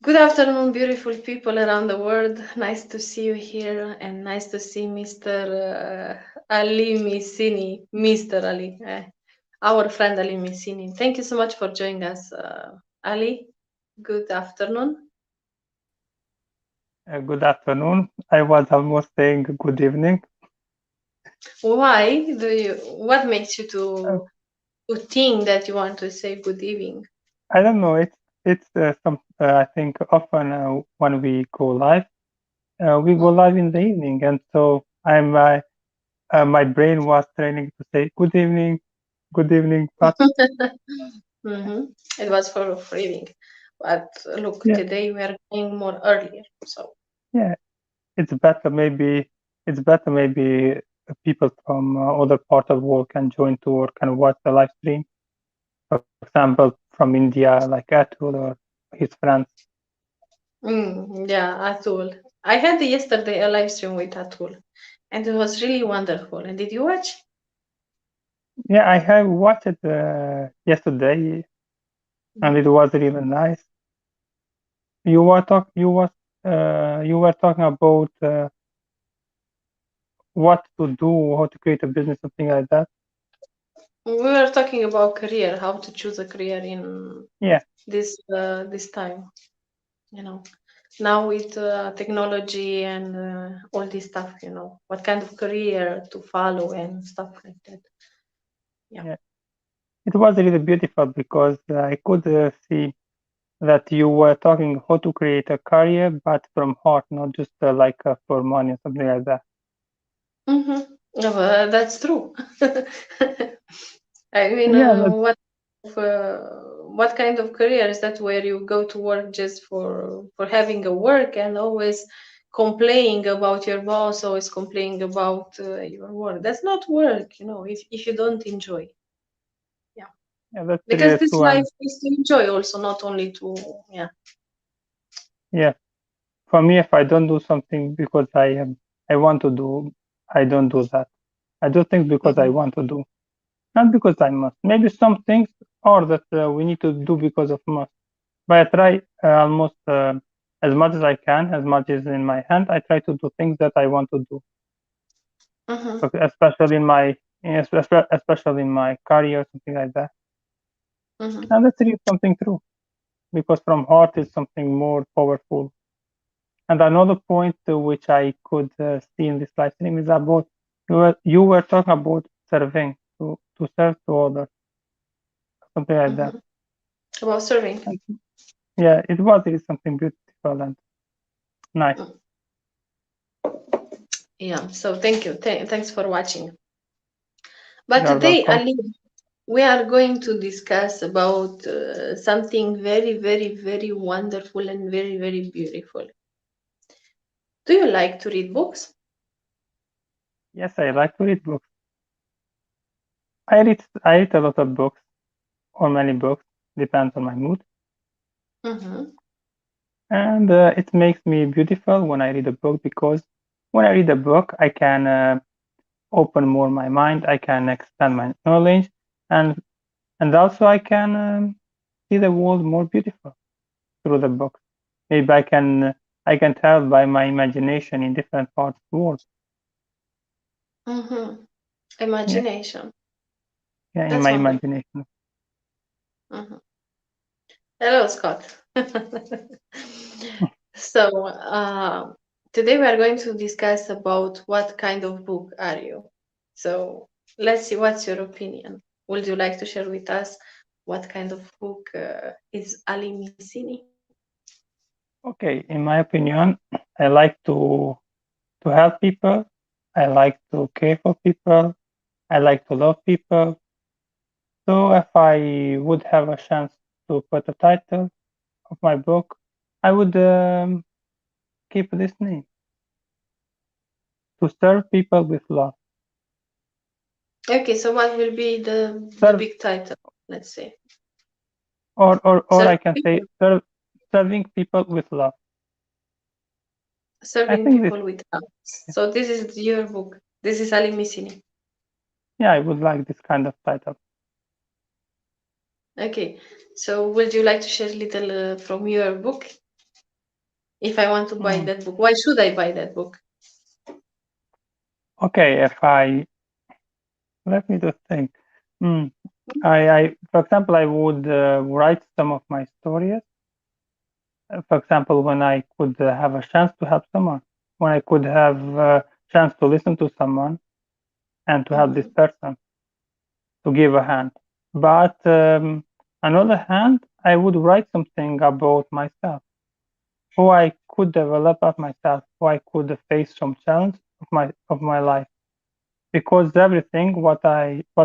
Good afternoon, beautiful people around the world. Nice to see you here, and nice to see Mr. Ali Missini, Mr. Ali, our friend Ali Missini. Thank you so much for joining us, Ali. Good afternoon. Good afternoon. I was almost saying good evening. Why do you? What makes you Uh, to think that you want to say good evening? I don't know. It's some. I think often when we go live in the evening, and so my brain was training to say good evening. But hmm It was for reading, but look, yeah, today we are going more earlier, so. yeah, it's better. Maybe people from other part of the world can join to or can watch the live stream. For example, from India, like Atul or his friends. Yeah, Atul. I had yesterday a live stream with Atul, and it was really wonderful. And did you watch? Yeah, I have watched it yesterday, and it was really nice. You were talking about what to do, how to create a business, something like that. We were talking about career, how to choose a career in Yeah, this time. You know, now with technology and all this stuff. What kind of career to follow and stuff like that. Yeah. yeah. It was really beautiful because I could see that you were talking how to create a career, but from heart, not just for money or something like that. Mm-hmm. Yeah, well, that's true. I mean, Yeah, that, uh, what kind of career is that where you go to work just for having a work and always complaining about your boss, always complaining about your work? That's not work, if you don't enjoy. Yeah, yeah, that's because really this true. life And is to enjoy also, not only to, yeah. yeah, for me, if I don't do something because I want to do, I don't do that. I do things because I Mhm. want to do. Not because I must. Maybe some things are that we need to do because of must. But I try almost as much as I can, as much as in my hand. I try to do things that I want to do, Mhm. okay, especially in my career, something like that. Mhm. And that's really something true because from heart is something more powerful. And another point which I could see in this live stream is about you were talking about serving to serve to others, something like that. Mhm. About serving. And yeah, it was really something beautiful and nice. Mm. Yeah. So thank you. Thanks for watching. But You're today, welcome. Ali, we are going to discuss about something very, very, very wonderful and very, very beautiful. Do you like to read books? Yes, I like to read books. I read a lot of books or many books, depends on my mood. Mm-hmm. And it makes me beautiful when I read a book because when I read a book, I can open more my mind, I can expand my knowledge, and and also I can see the world more beautiful through the book. Maybe I can tell by my imagination in different parts of the world. Mm-hmm. Yeah, Imagination. yeah, in That's my wonderful. imagination. Mm-hmm. Hello, Scott. So, today we are going to discuss about what kind of book are you. So, let's see what's your opinion. Would you like to share with us what kind of book is Ali Missini? Okay, in my opinion, I like to help people. I like to care for people. I like to love people. So if I would have a chance to put a title of my book, I would keep this name: To Serve People with Love. Okay, so what will be the Serve, big title? Let's say or I serving can say people, serving people with love. I serving think this, people with love. So this is your book. This is Ali Missini. yeah, I would like this kind of title. Okay, so would you like to share a little from your book? If I want to buy Mm, that book, why should I buy that book? okay, if I let me just think. Mm, for example, I would write some of my stories. For example, when I could have a chance to help someone, when I could have a chance to listen to someone and to help this Mm-hmm. person, to give a hand. But on the other hand, I would write something about myself, who I could develop of myself, who I could face some challenge of my life. Because everything what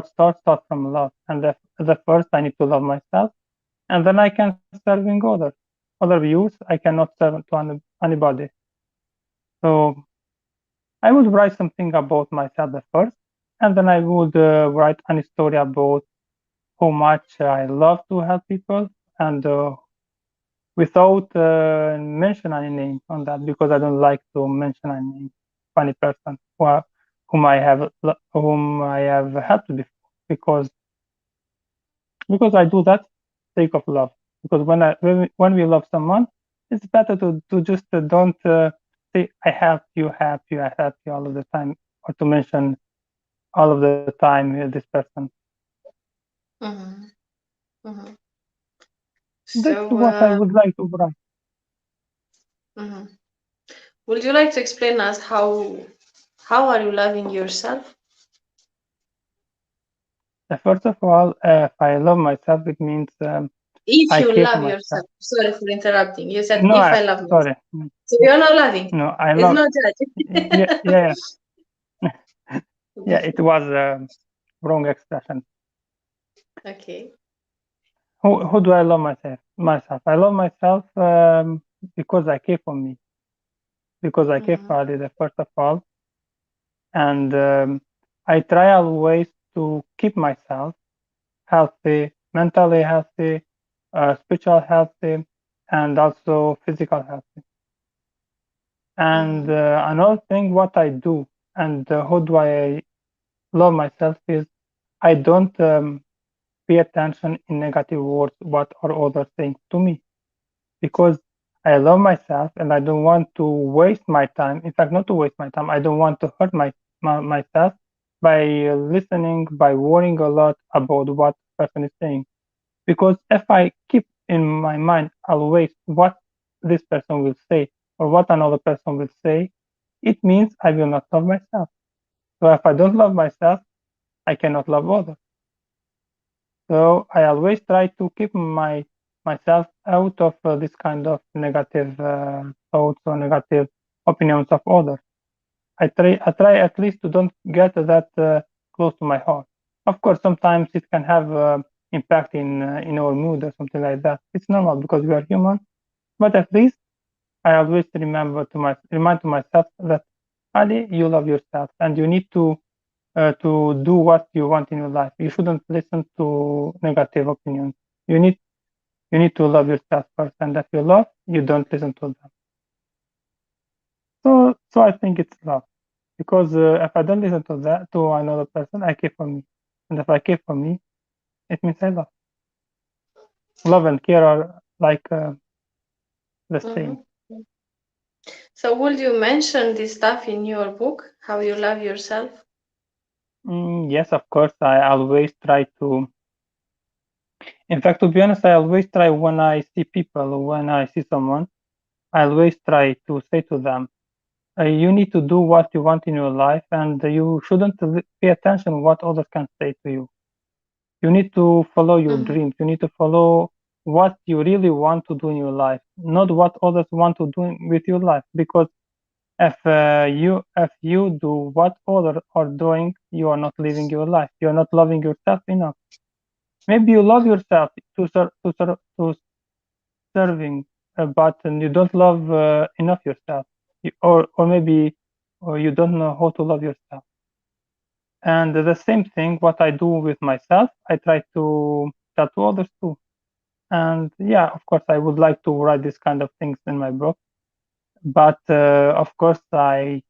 starts from love, and the first I need to love myself, and then I can serving others. Other views I cannot serve to anybody. So I would write something about myself at first, and then I would write a story about how much I love to help people, and without mention any name on that, because I don't like to mention any name of any person whom I have helped before, because I do that sake of love. Because when we love someone, it's better to just don't say help you, I help you all of the time, or to mention all of the time this person. Mm-hmm. Mm-hmm. That's So, what I would like to write. mhm. Would you like to explain us how are you loving yourself? First of all, if I love myself, it means If I you care for love myself. yourself. Sorry for interrupting. You said No, if I love myself. sorry. So you're not loving. No, I It's love. not judging. Yeah, yeah, yeah. It was a wrong expression. Okay. Who do I love myself? Myself. I love myself because I care for me, because I care Mm-hmm. for others first of all, and I try always to keep myself healthy, mentally healthy, spiritual healthy, and also physical healthy. And Mm-hmm. another thing, what I do and how do I love myself is I don't pay attention in negative words what are others saying to me, because I love myself and I don't want to waste my time. In fact, not to waste my time. I don't want to hurt myself by listening, by worrying a lot about what person is saying. Because if I keep in my mind always what this person will say or what another person will say, it means I will not love myself. So if I don't love myself, I cannot love others. So I always try to keep myself out of this kind of negative thoughts or negative opinions of others. I try at least to don't get that close to my heart. Of course, sometimes it can have impact in our mood or something like that. It's normal because we are human. But at least I always remind to myself that Ali, you love yourself and you need to do what you want in your life. You shouldn't listen to negative opinions. You need you need to love yourself first, and if you love, you don't listen to them. So I think it's love, because if I don't listen to another person, I care for me, and if I care for me, it means I love. Love and care are like the same. Mm-hmm. So would you mention this stuff in your book? How you love yourself? Yes, of course. I always try to. In fact, to be honest, I always try when I see people, when I see someone, I always try to say to them, you need to do what you want in your life, and you shouldn't pay attention what others can say to you. You need to follow your Mm-hmm. dreams. You need to follow what you really want to do in your life, not what others want to do with your life. Because if you do what others are doing, you are not living your life. You are not loving yourself enough. Maybe you love yourself to serving, but you don't love enough yourself, or maybe or you don't know how to love yourself. And the same thing, what I do with myself, I try to tell to others too. And yeah, of course, I would like to write this kind of things in my book, but of course, I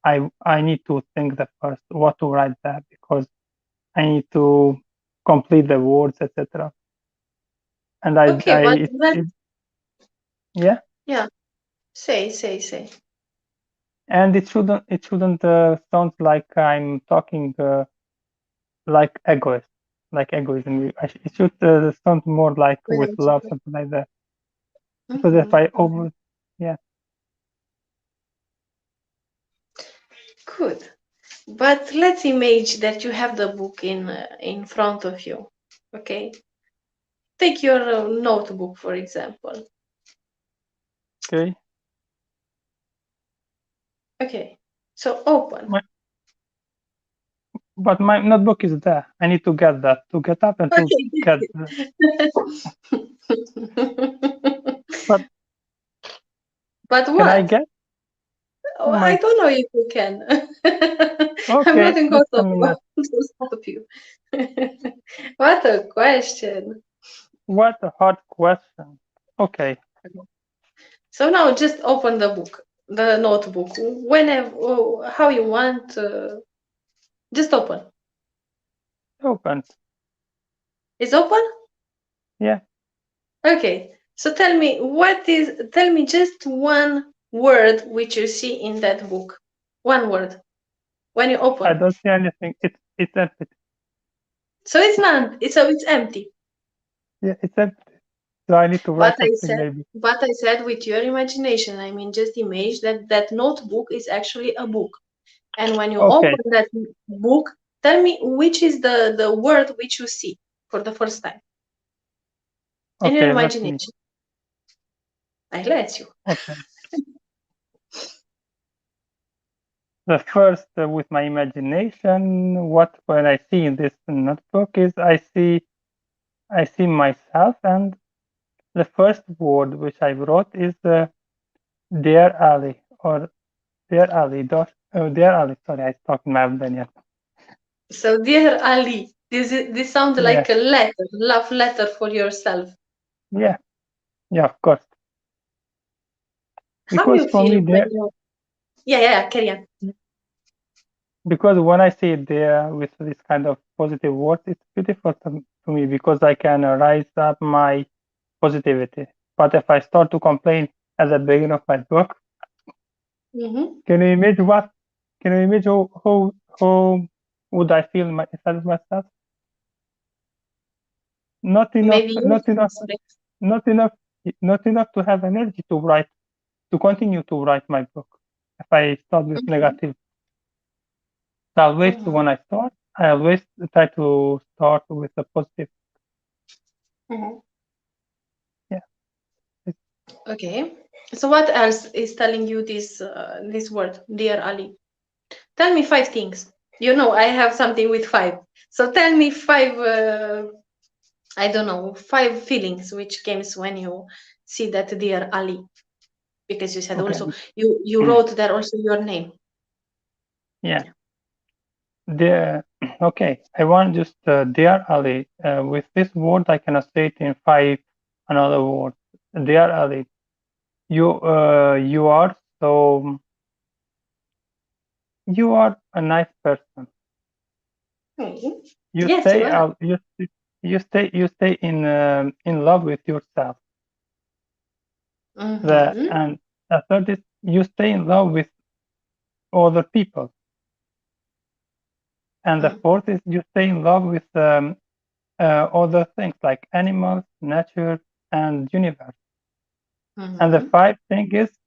need to think the first what to write there, because I need to complete the words, etc. And Okay, but yeah. yeah. Say. And it shouldn't sound like I'm talking like egoist, like egoism. It should sound more like with love, something like that. Because if I over, yeah, Good. But let's imagine that you have the book in front of you. Okay. Take your notebook, for example. okay. Okay. So open. My, but my notebook is there. I need to get that, to get up and to get. Okay. But But can I what? get Oh, I my? don't know if you can. I'm not Okay, in let's control tell me yes. to stop you. What a question. What a hard question. Okay, So now just open the book, the notebook, whenever, how you want. Just open. open. It's open? Yeah, Okay. So tell me just one word which you see in that book. One word when you I open. don't see anything. It's empty. So it's not, it's empty. Yeah, it's empty. So I need to But write I something said, maybe. but I said with your imagination, I mean, just imagine that that notebook is actually a book. And when you Okay, open that book, tell me which is the word which you see for the first time in your okay. Let's see. imagination. I let you. Okay. The first with my imagination, what when I see in this notebook is I see myself, and the first word which I wrote is dear Ali, or dear Ali. Dear Ali. Sorry, I talked in my Albanian. So, dear Ali, this sounds Yeah, like a letter, love letter for yourself. yeah, yeah. Of course, How because you for feel me when there, you? Yeah, carry on. because when I see it there with this kind of positive words, it's beautiful to me because I can rise up my positivity. But if I start to complain at the beginning of my book, Hmm. can you imagine what? Can you imagine how would I feel inside of myself? Not enough, Maybe you not enough, sorry. not enough, not enough to have energy to write, to continue to write my book. If I start with Hmm. negative, so I always Hmm. when I start, I always try to start with a positive. Hmm. Yeah, it's Okay. So what else is telling you this word, dear Ali? Tell me five things. You know, I have something with five. So tell me five. I don't know, five feelings which comes when you see that dear Ali, because you said okay. also you wrote there also your name. Yeah. The okay, I want just dear Ali. With this word, I cannot say it in five another word. Dear Ali, you are so you are a nice person. Mhm. You Yes, you stay are. out. You stay in love with yourself. The Mm-hmm. and the third is you stay in love with other people. And the fourth is you stay in love with other things like animals, nature, and universe. And the Mm-hmm. fifth thing is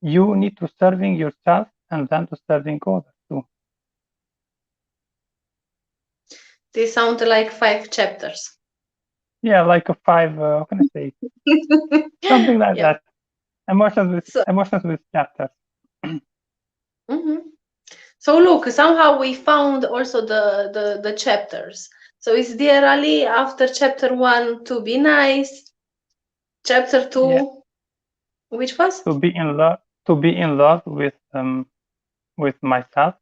you need to serving yourself and then to serving others too. They sound like five chapters. Yeah, like a five. How can I say? Something like Yeah. that. So, Emotions with chapters. mhm. So look, somehow we found also the chapters. So it's dear Ali after chapter one to be nice. Chapter Yeah, two, which was to be in love. To be in love with myself.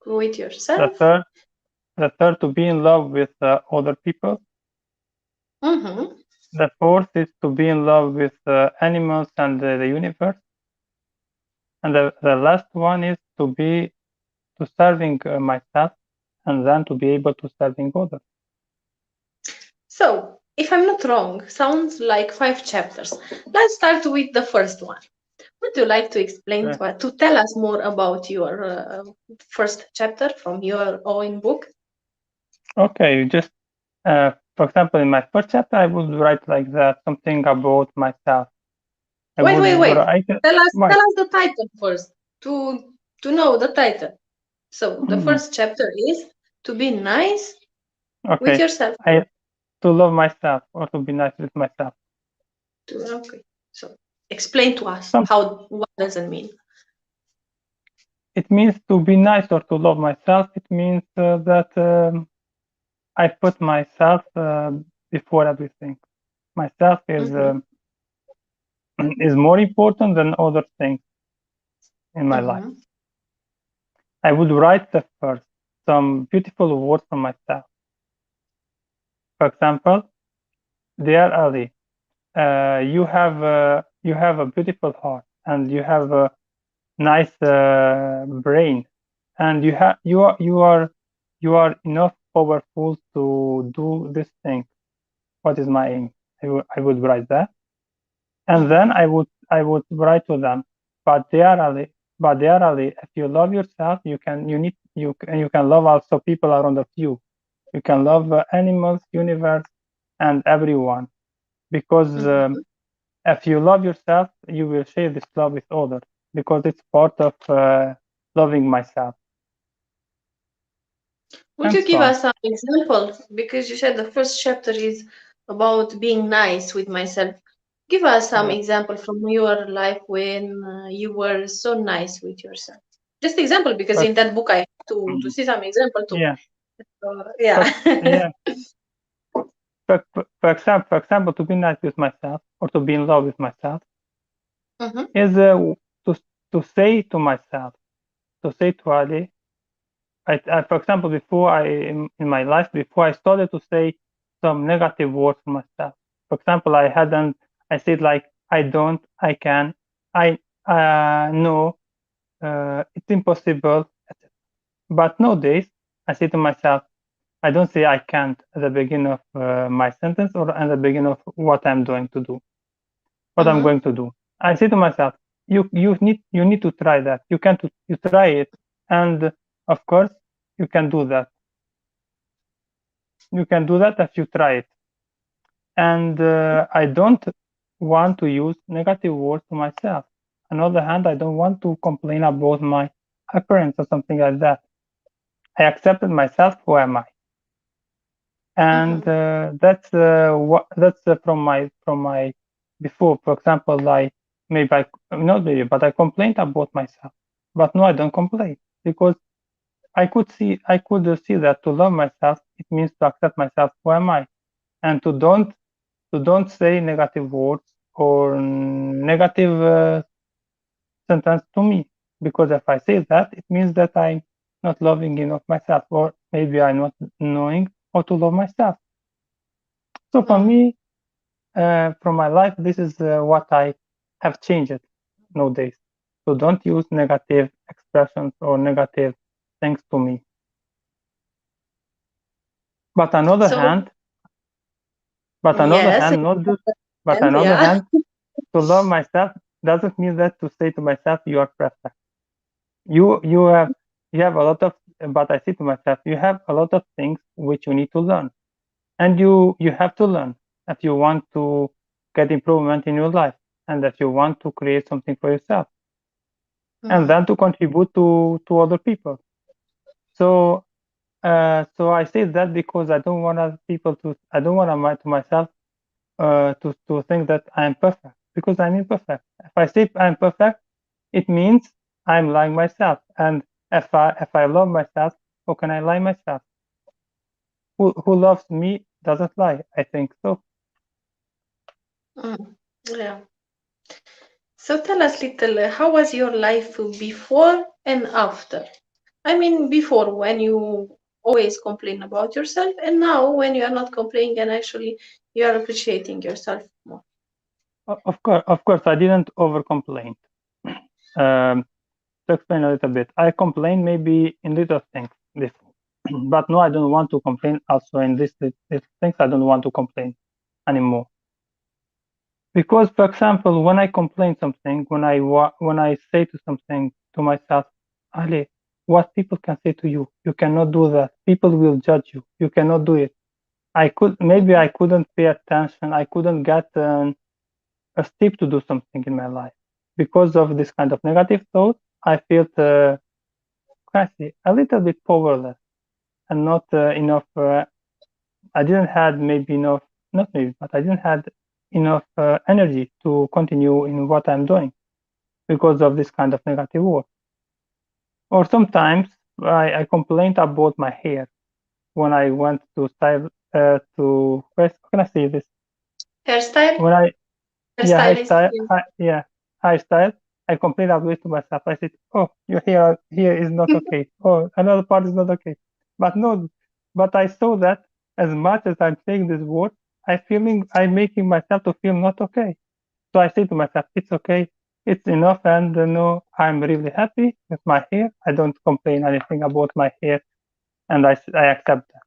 with The yourself. third, the third to be in love with other people. Mm-hmm. The fourth is to be in love with animals and the universe. And the last one is to be to serving myself and then to be able to serving others. So if I'm not wrong, sounds like 5 chapters. Let's start with the first one. Would you like to explain to tell us more about your first chapter from your own book? Okay, just for example, in my first chapter, I would write like that something about myself. I Wait, would wait, wait. write Tell right. us the title first to know the title. So the first chapter is to be nice with Okay, yourself. I to love myself or to be nice with myself. Okay. So explain to us Some how what does it mean? it means to be nice or to love myself. It means that I put myself before everything. Myself Mm-hmm, is more important than other things in my life. mm-hmm, I would write the first some beautiful words for myself. For example, dear Ali, you have a beautiful heart and you have a nice brain, and you are enough powerful to do this thing. What is my aim? I would write that, and then mm-hmm, I would write to them. But dear Ali, if you love yourself, you can love also people around of you. You can love animals, universe, and everyone, because mm-hmm. if you love yourself, you will share this love with others, because it's part of loving myself, Would and you so give on. us some example? Because you said the first chapter is about being nice with myself. Give us some Yeah, example from your life when you were so nice with yourself. Just example, because but in that book I have to see some example too. yeah, Yeah. but yeah. For example, to be nice with myself or to be in love with myself Mm-hmm, is to to say to myself, to say to Ali. For example, before in my life, before I started to say some negative words to myself. For example, I said like I don't, I can, I no, it's impossible. But nowadays, I say to myself, I don't say I can't at the beginning of my sentence or at the beginning of what I'm doing to do, what I'm mm-hmm, going to do. I say to myself, you need to try that. You try it, and of course you can do that. You can do that if you try it. And I don't want to use negative words to myself. On the other hand, I don't want to complain about my appearance or something like that. I accepted myself. Who am I? And mm-hmm, that's from my before. For example, like maybe I not maybe, but I complained about myself. But no, I don't complain, because I could see that to love myself, it means to accept myself. Who am I? And to don't say negative words or negative sentence to me, because if I say that, it means that I'm not loving enough myself, or maybe I'm not knowing how to love myself. So for mm-hmm. me, from my life, this is what I have changed nowadays. So don't use negative expressions or negative things to me. But another So hand, but another yes, hand, not just, but and another yeah. hand, to love myself doesn't mean that to say to myself you are perfect. You have a lot of, but I say to myself, you have a lot of things which you need to learn, and you have to learn if you want to get improvement in your life, and if you want to create something for yourself, and Mm-hmm, then to contribute to other people. So so I say that because I don't want to myself to think that I'm perfect, because I'm imperfect. If I say I'm perfect, it means I'm lying myself. And if I love myself, how can I lie myself? Who loves me doesn't lie. I think so. mm. Yeah. So tell us little, how was your life before and after? I mean, before when you always complain about yourself, and now when you are not complaining and actually you are appreciating yourself more. Of course, I didn't over complain. Um, to explain a little bit, I complain maybe in little things before, but no, I don't want to complain also in these things. I don't want to complain. anymore. Because, for example, when I complain something, when I say to something to myself, Ali, what people can say to you, you cannot do that. People will judge you. You cannot do it. Maybe I couldn't pay attention. I couldn't get a step to do something in my life because of this kind of negative thought. I felt a little bit powerless and not enough. I didn't had maybe enough, not maybe, but I didn't had enough energy to continue in what I'm doing because of this kind of negative word. Or sometimes I complained about my hair when I went to style how can I say this? Hairstyle? When I Yeah, Hairstylist? Yeah. hairstyle. I complained always to myself. I said, "Oh, your hair here is not okay. Oh, another part is not okay." But no, but I saw that as much as I'm saying this word, I'm making myself to feel not okay. So I say to myself, "It's okay. It's enough." And no, I'm really happy with my hair. I don't complain anything about my hair, and I accept that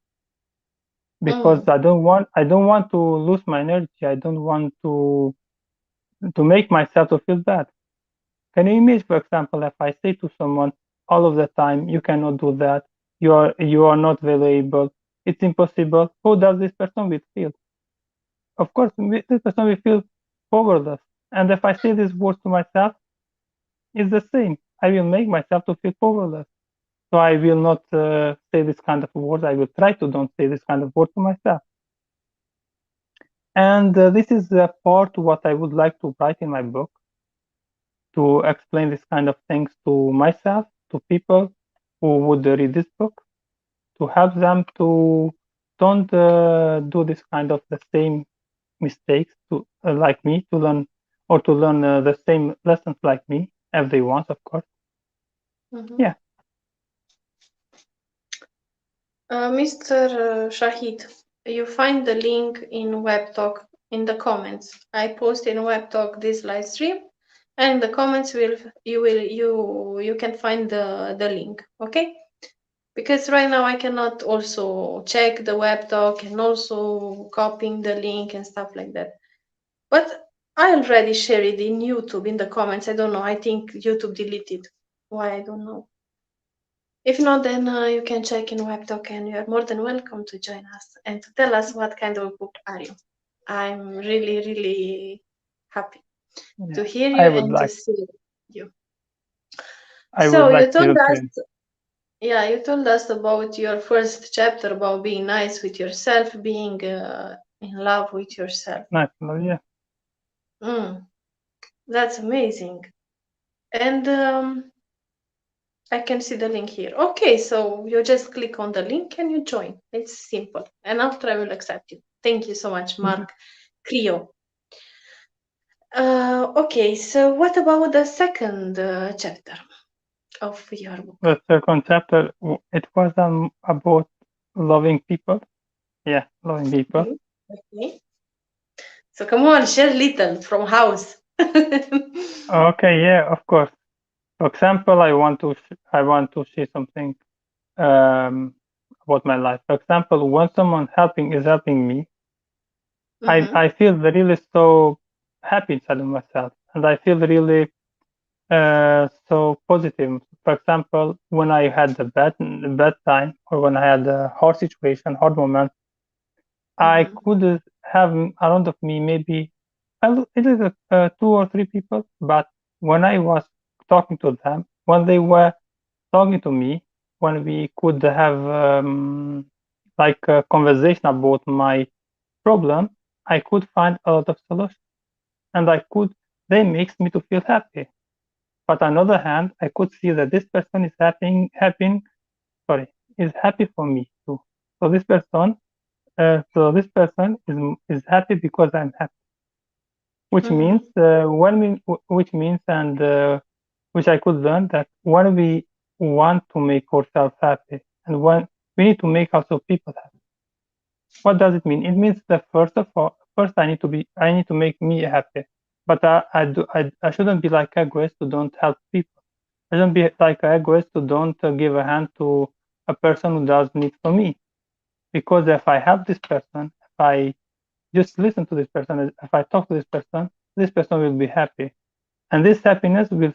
because Mm. I don't want to lose my energy. I don't want to make myself to feel bad. Can you imagine, for example, if I say to someone all of the time, you cannot do that, you are not valuable, it's impossible, how does this person will feel? Of course, this person will feel powerless. And if I say these words to myself, it's the same. I will make myself to feel powerless. So I will not say this kind of words. I will try to don't say this kind of words to myself. And this is a part what I would like to write in my book to explain this kind of things to myself, to people who would read this book, to help them to don't do this kind of the same mistakes to like me to learn or to learn the same lessons like me if they want, of course. Mhm. Yeah, Mr. Shahid, you find the link in WebTalk in the comments. I post in WebTalk this live stream, and the comments you can find the link. Okay, because right now I cannot also check the WebTalk and also copying the link and stuff like that. But I already shared it in YouTube in the comments. I don't know. I think YouTube deleted. Why I don't know. If not, then you can check in WebTalk, and you are more than welcome to join us and to tell us what kind of book are you. I'm really, really happy yeah. to hear you I would and to like see you. I So would you like to told hear us, too. yeah, you told us about your first chapter about being nice with yourself, being in love with yourself. Nice, yeah. Mm, that's amazing. And I can see the link here. Okay, so you just click on the link and you join. It's simple. And after I will accept you. Thank you so much, Mhm. Mark Creo. Okay, so what about the second chapter of your book? The second chapter, it was about loving people. Yeah, loving people. Mhm. Okay, so come on, share little from house. Okay, yeah, of course. For example, I want to say something um, about my life. For example, when someone helping is helping me, Mm-hmm. I feel really so happy inside of myself, and I feel really so positive. For example, when I had a bad time, or when I had a hard situation, hard moment, I Mm-hmm. could have around of me maybe it is two or three people, but when I was talking to them, when they were talking to me, when we could have like a conversation about my problem, I could find a lot of solutions, and they makes me to feel happy. But on the other hand, I could see that this person is is happy for me too. So this person is happy because I'm happy, which means Mm-hmm. which means and which I could learn that when we want to make ourselves happy and when we need to make also people happy. What does it mean? It means that first I need to make me happy, but I shouldn't be like egoist to don't help people. I shouldn't be like egoist to don't give a hand to a person who does need for me. Because if I help this person, if I just listen to this person. If I talk to this person will be happy, and this happiness will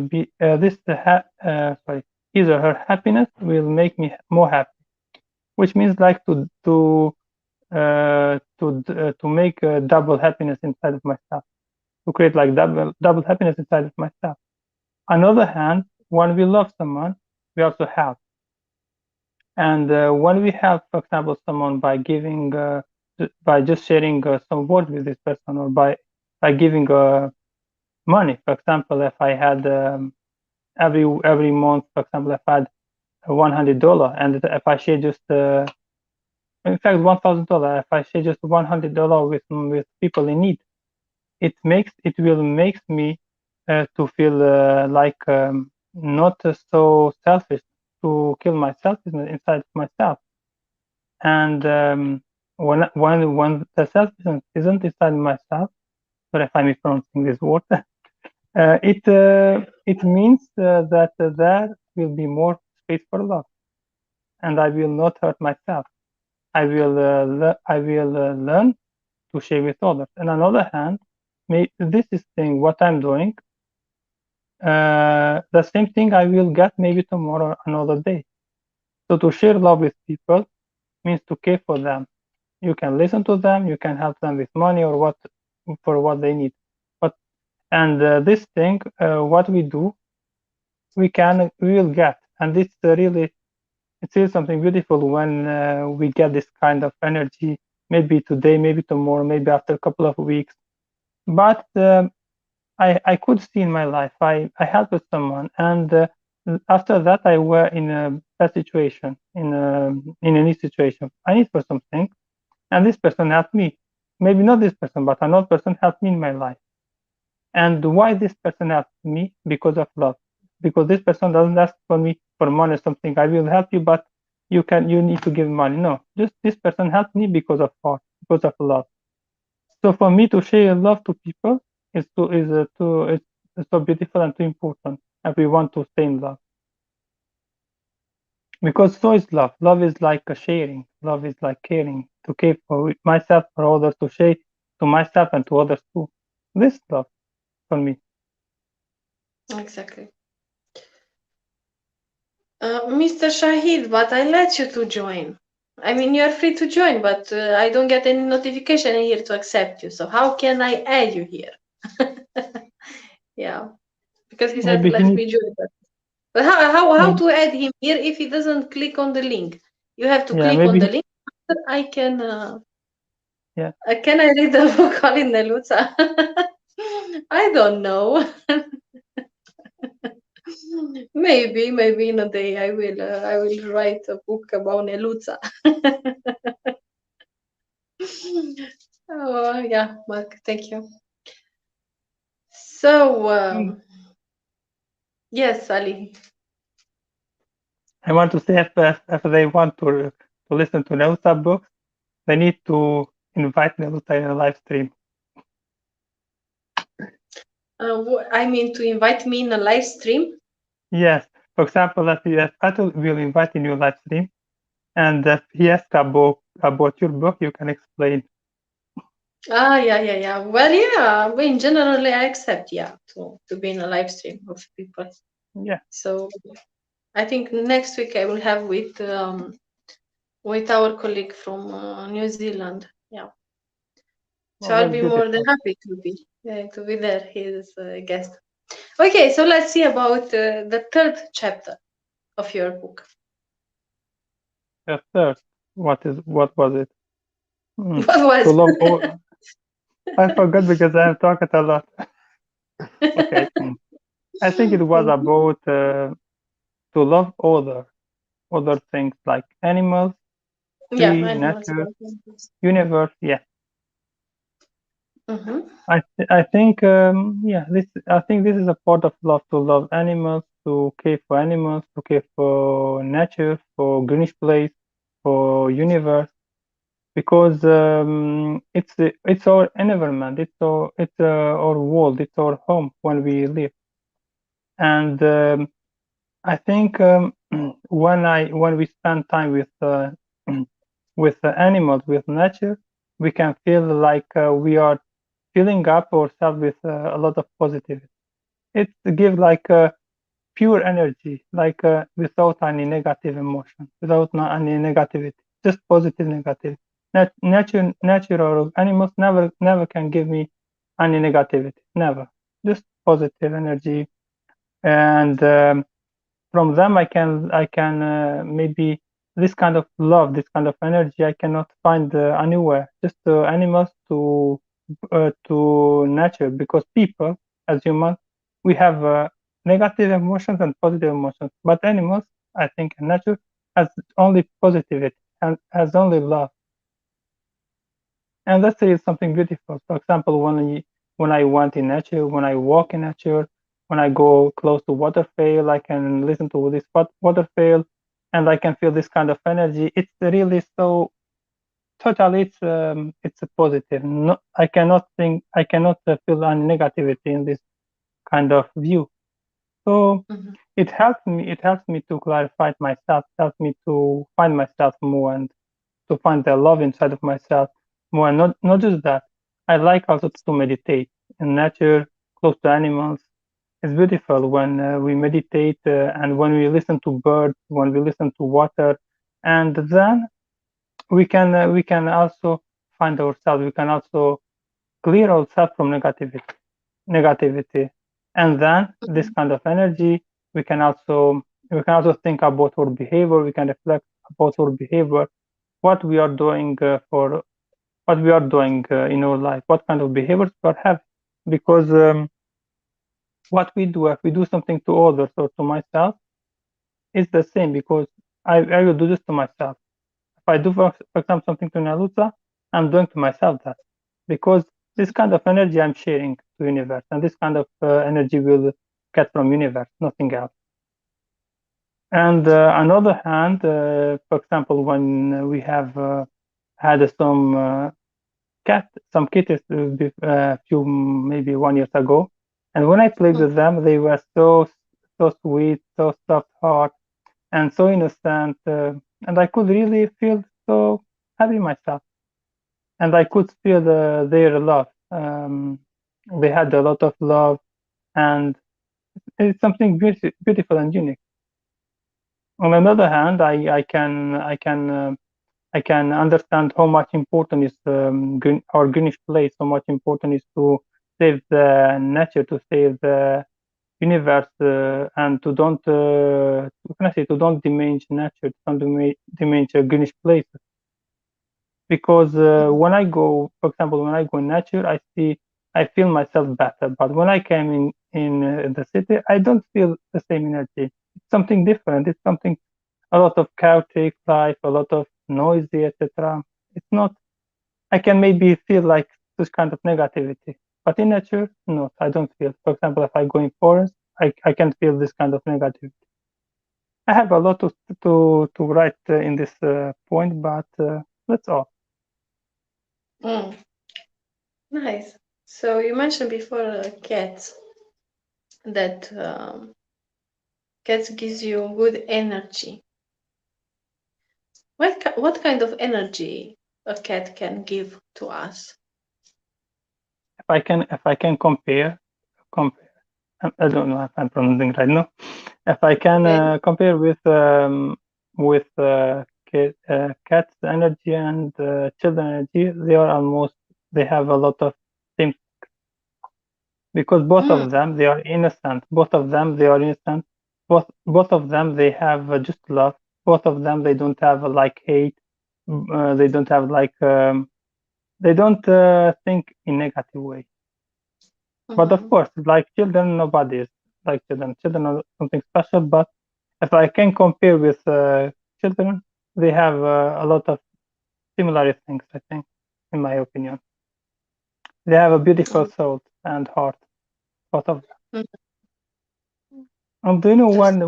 be this sorry, his or her happiness will make me more happy, which means like to make double happiness inside of myself, to create like double happiness inside of myself. On the other hand, when we love someone, we also help. And when we help, for example, someone by giving, by just sharing some words with this person, or by giving money. For example, if I had every month, for example, if I had $100, and if I share just in fact $1,000, if I share just $100 with people in need, it will makes me to feel like not so selfish, to kill myself inside myself. And when the selfishness isn't inside myself, sorry if I'm mispronouncing this word, it means that there will be more space for love, and I will not hurt myself. I will learn to share with others. And on the other hand, this is thing what I'm doing. The same thing I will get maybe tomorrow, another day. So to share love with people means to care for them. You can listen to them, you can help them with money or what they need. But and this thing, what we do, we will get, and it's really something beautiful when we get this kind of energy. Maybe today, maybe tomorrow, maybe after a couple of weeks. But I could see in my life I helped with someone, and after that I were in a bad situation, in any situation. I need for something, and this person helped me. Maybe not this person, but another person helped me in my life. And why this person helped me? Because of love. Because this person doesn't ask for me for money or something. I will help you, but you need to give money. No, just this person helped me because of heart, because of love. So for me to share love to people is so beautiful and too important. And we want to stay in love, because so is love. Love is like a sharing. Love is like caring, to care for myself, for others, to share to myself and to others too. This love for me. Exactly. Mr. Shahid, but I let you to join. I mean, you are free to join, but I don't get any notification here to accept you. So how can I add you here? Yeah, because he said Maybe he let needs. me join. But how Maybe, to add him here if he doesn't click on the link? You have to yeah. click on the Maybe. link. I can. Yeah. Can I read the book Colin Neluța? I don't know. Maybe in a day I will write a book about Neluța. Oh yeah, Mark, thank you. So Mm. yes, Ali. I want to say if they want to listen to Neluța books, they need to invite Neluța in a live stream. I mean to invite me in a live stream. Yes. For example, if Atul will invite in your live stream, and if he asks about your book, you can explain. Yeah. Well, yeah. In generally, I accept. Yeah, to be in a live stream of people. Yeah. So I think next week I will have with our colleague from New Zealand. Yeah. So Well, I'll that's be more than beautiful. happy to be there. His guest. Okay, so let's see about the third chapter of your book. The third, what was it? Mm. What To was? love all. I forgot because I have talked a lot. Okay. I think it was Mhm. about to love other things like animals, Yeah, tree, animals. nature, universe. Yeah. Mm-hmm. I think yeah, this I think this is a part of love, to love animals, to care for animals, to care for nature, for greenish place, for universe, because it's our environment, it's our world, it's our home when we live. And I think when we spend time with with the animals, with nature, we can feel like we are filling up ourselves with a lot of positivity. It gives like pure energy, like without any negative emotion, without any negativity, just positive negativity. Nature or animals never can give me any negativity, never. Just positive energy, and from them I can maybe this kind of love, this kind of energy I cannot find anywhere. Just animals to nature, because people as humans we have negative emotions and positive emotions, but animals, I think, in nature has only positivity and has only love. And that is something beautiful. For example, when I went in nature, when I walk in nature, when I go close to waterfall, I can listen to this waterfall, and I can feel this kind of energy. It's really so totally. It's a positive. No, I cannot feel any negativity in this kind of view. So Mm-hmm. it helps me. It helps me to clarify myself. Helps me to find myself more and to find the love inside of myself more. And not just that, I like also to meditate in nature, close to animals. It's beautiful when we meditate and when we listen to birds, when we listen to water, and then we can also find ourselves. We can also clear ourselves from negativity, and then this kind of energy we can also think about our behavior. We can reflect about our behavior, what we are doing for what we are doing in our life, what kind of behaviors we are having. Because what we do, if we do something to others or to myself, it's the same, because I will do this to myself. If I do, for example, something to Naluta, I'm doing to myself that, because this kind of energy I'm sharing to universe, and this kind of energy will get from universe, nothing else. And on the other hand, for example, when we have had some kittens a few maybe 1 year ago, and when I played with them, they were so sweet, so soft heart, and so innocent, and I could really feel so happy myself, and I could feel their love. They had a lot of love, and it's something beautiful and unique. On another hand, I can understand how much important is our greenish place. How much important is to save the nature, to save the universe, and to don't what can I say, to don't diminish nature, to don't diminish greenish places. Because when I go, for example, when I go in nature, I feel myself better. But when I came in the city, I don't feel the same energy. It's something different. It's something, a lot of chaotic life, a lot of noisy, etc. It's not. I can maybe feel like this kind of negativity, but in nature, no, I don't feel. For example, if I go in forest, I can feel this kind of negativity. I have a lot to write in this point, but that's all. Mm, nice. So you mentioned before cats, that cats gives you good energy. What kind of energy a cat can give to us? If I can compare, I don't know if I'm pronouncing right now. If I can Okay. compare with cat's energy and children energy, they have a lot of same, because both Mm, of them they are innocent. Both of them they are innocent. Both of them they have just love. Both of them they don't have like hate. They don't have like they don't think in negative way. But of mhm. course, like children, nobody is like children. Children are something special. But if I can compare with children, they have a lot of similar things, I think, in my opinion. They have a beautiful Mm, soul and heart, both of them. mm. And do you know Just when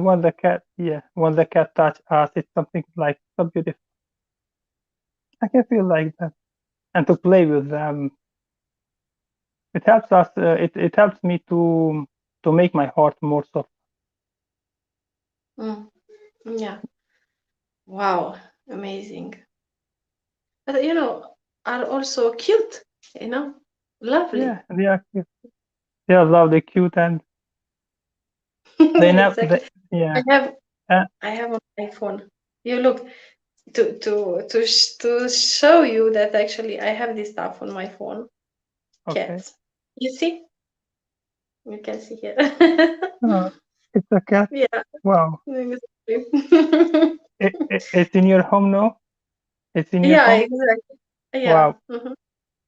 the cat touch us, it's something like so beautiful. I can feel like that, and to play with them, it helps us. It helps me to make my heart more soft. mm, yeah. Wow, amazing. But are also cute, lovely. Yeah, they are cute. They are lovely, cute, and they never. Exactly. I Yeah, have uh, I have an iPhone. You look to show you that actually I have this stuff on my phone. okay. Cats. You see? You can see here. Oh, it's a cat. Yeah, Wow. exactly. It's in your home now. It's in your Yeah, home. exactly. Yeah. Wow. Mhm.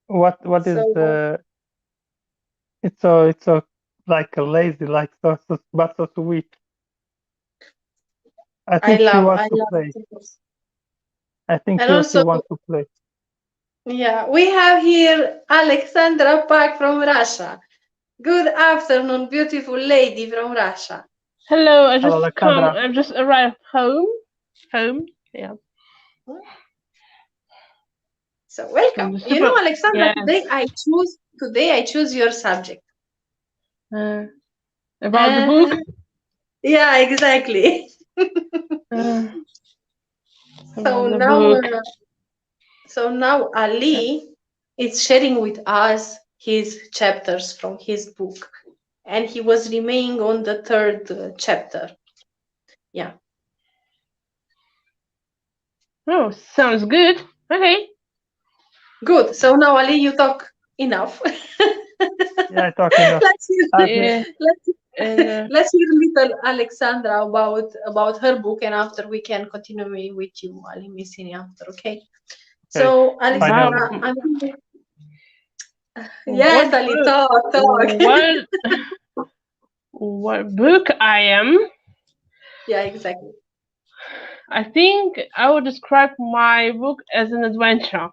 What is So the? It's so like a lazy, like but so sweet. I think she I wants to love play. tickles. I think And she also, wants to play. yeah, we have here Alexandra Pak from Russia. Good afternoon, beautiful lady from Russia. Hello, I Hello, just come. Alexandra. I've just arrived home. Home. Yeah. So From welcome. the You super. know, Alexandra, Yes. today I choose your subject. Uh, about the book. Uh, yeah, exactly. Uh, So about the now, book. Ali is sharing with us his chapters from his book, and he was remaining on the third chapter. Yeah, Oh, sounds good. Okay. good. So now, Ali, you talk enough. Yeah, I talk enough. let's hear, Okay. Yeah. let's And let's hear little Alexandra about her book, and after we can continue with you, Ali Missini. After, okay? Okay. So, Final. about Alexandra, I'm what yes, Ali, book? talk. What book I am? Yeah, exactly. I think I would describe my book as an adventure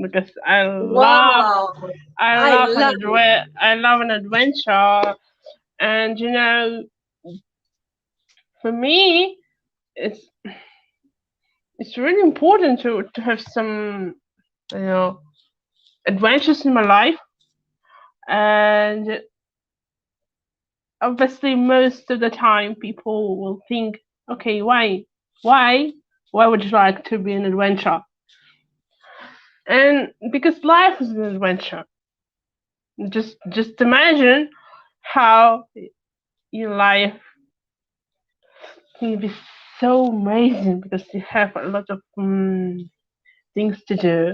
because Wow, I love it. I love an adventure, and for me it's it's really important to have some you know adventures in my life, and obviously most of the time people will think, okay, why why would you like to be an adventure? And because life is an adventure. Just imagine how your life can be so amazing because you have a lot of things to do.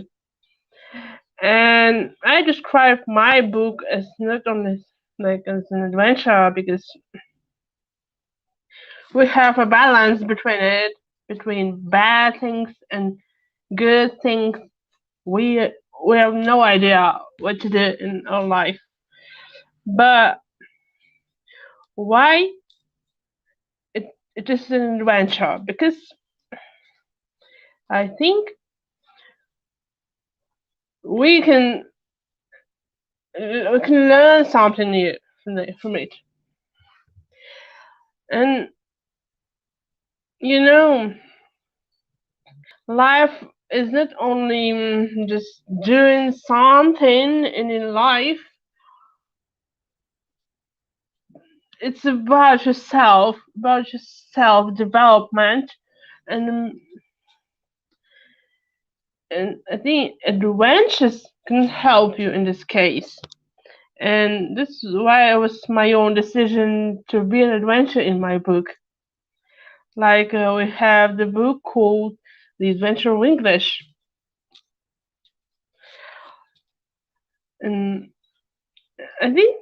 And I describe my book as not only like as an adventure because we have a balance between it, between bad things and good things. We we have no idea what to do in our life. But why it is an adventure? Because I think we can we can learn something new from it. And you know, life is not only just doing something in your life, it's about your self development, and and I think adventures can help you in this case. And this is why it was my own decision to be an adventure in my book. Like we have the book called The Adventure of English, and I think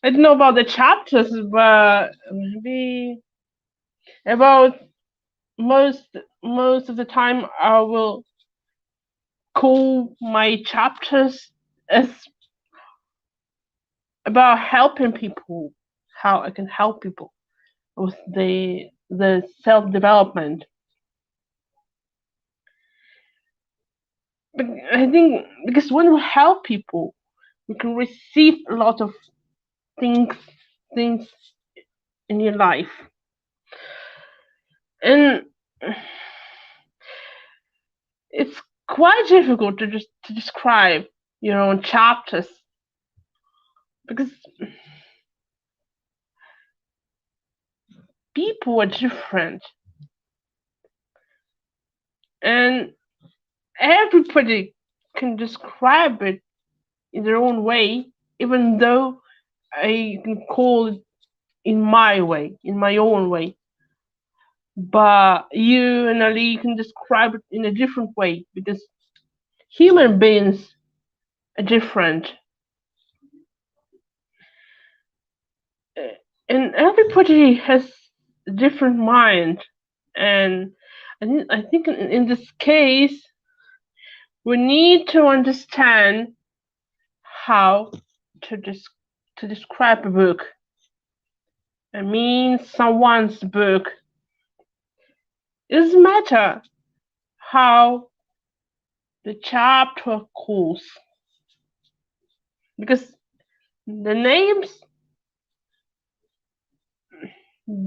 I don't know about the chapters, but maybe about most of the time I will call my chapters as about helping people, how I can help people with the self development. But I think because when we help people, we can receive a lot of things things in your life, and it's quite difficult to just to describe your own chapters because people are different and everybody can describe it in their own way, even though I can call it in my way, in my own way. But you and Ali can describe it in a different way because human beings are different. Uh, and everybody has a different mind. And I think in this case, we need to understand how to, to describe a book. I mean, someone's book. It doesn't matter how the chapter calls because the names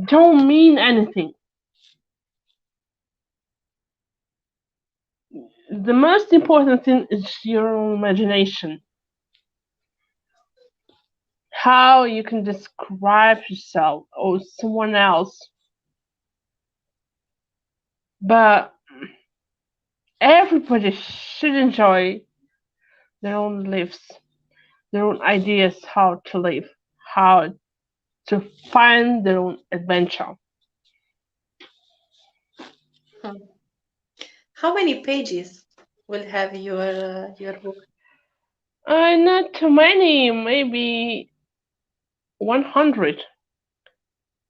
don't mean anything. The most important thing is your own imagination. How you can describe yourself or someone else. But everybody should enjoy their own lives, their own ideas how to live, how to find their own adventure. Hmm. How many pages will have your book? Not too many, maybe 100.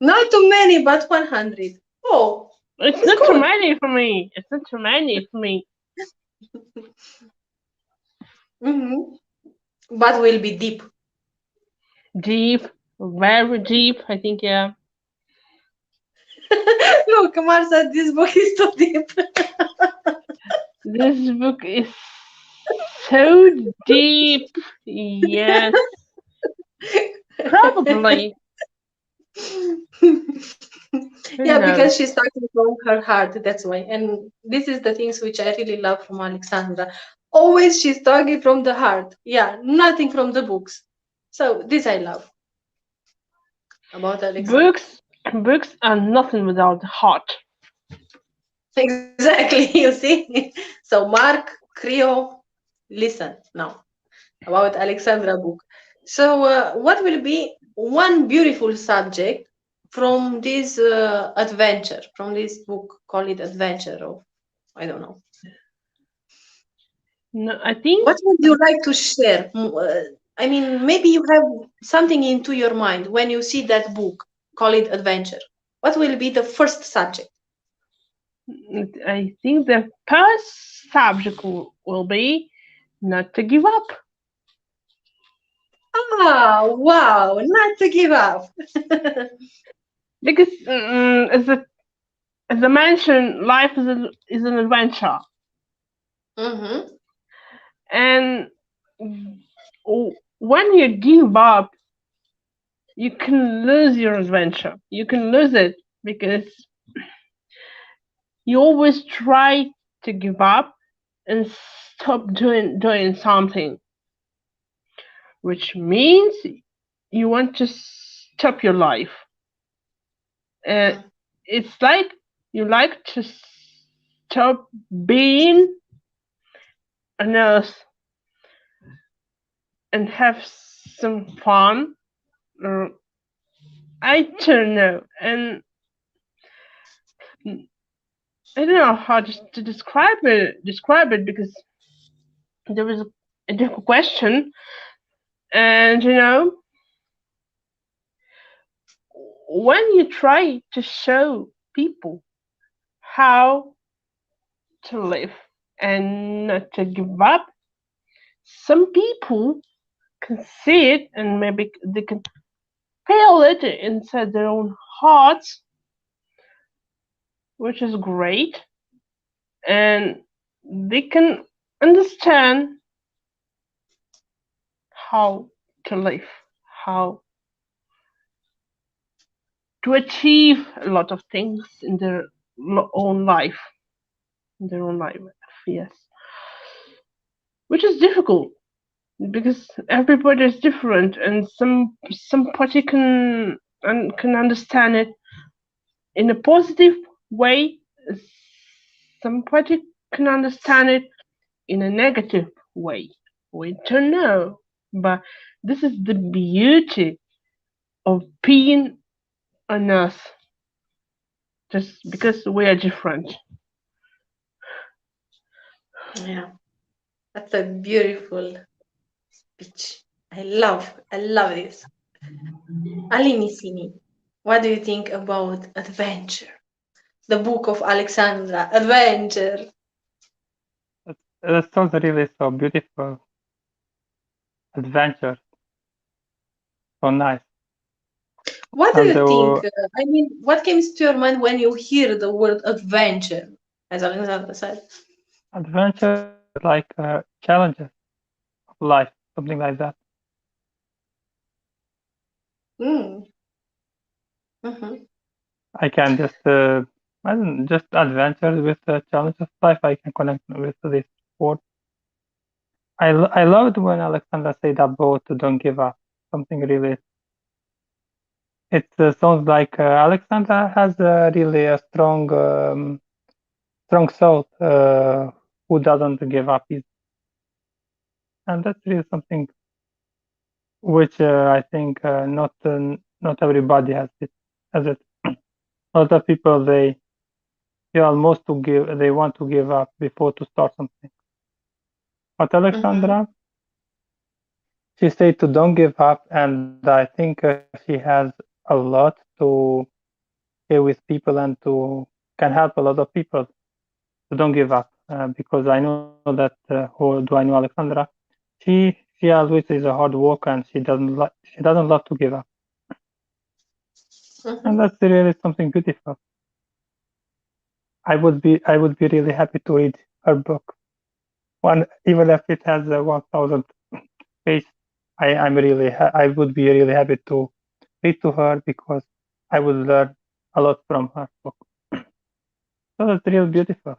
Not too many, but 100. Oh, It's it's not too good. many for me. It's not too many for me. Hmm. But will be deep. Deep, very deep. I think, yeah. Look, Marcia, this book is too deep. This book is so deep. Yes, probably. Who Yeah, because knows? she's talking from her heart. That's why. And this is the things which I really love from Alexandra. Always she's talking from the heart. Yeah, nothing from the books. So this I love about Alexandra. Books are nothing without the heart. Exactly, you see. So Mark, Creo, listen now about Alexandra book. So what will be one beautiful subject from this adventure, from this book, call it adventure, or I don't know. No, I think What would you like to share? I mean, maybe you have something into your mind when you see that book, call it adventure. What will be the first subject? the first subject will be not to give up. Ah, wow, not to give up. Because as I mentioned, life is an adventure, Mm-hmm. and when you give up, you can lose your adventure. You can lose it because you always try to give up and stop doing something, which means you want to stop your life. And it's like you like to stop being a nurse and have some fun. Or I don't know, and I don't know how to describe it. Describe it because there was a difficult question, and when you try to show people how to live and not to give up, some people can see it and maybe they can feel it inside their own hearts, which is great, and they can understand how to live, how to achieve a lot of things in their own life, in their own life, yes, which is difficult because everybody is different, and somebody can understand it in a positive way, somebody can understand it in a negative way. We don't know. But this is the beauty of being on us, just because we are different. Yeah, that's a beautiful speech. I love this. Ali Missini, what do you think about adventure? The book of Alexandra, adventure. It sounds really so beautiful, adventure, so nice. What do And you think? I mean, what comes to your mind when you hear the word adventure, as Alexandra said? adventure is like challenges of life, something like that. Mm. Mm-hmm. I can just, I don't just adventure with the challenges of life. I can connect with this word. I loved when Alexandra said about don't give up. Something really. It sounds like Alexandra has really a strong soul who doesn't give up easy. And that's really something which I think not everybody has it. Has it. A lot of people they almost to give they want to give up before to start something. But Mm-hmm. Alexandra, she said to don't give up, and I think she has a lot to share with people and to can help a lot of people. So don't give up because I know that who do I know Alexandra? She always is a hard worker and she doesn't love to give up, and Mm-hmm. that's really something beautiful. I would be really happy to read her book one even if it has 1,000 page. I would be really happy to read to her because I would learn a lot from her book. So that's real beautiful.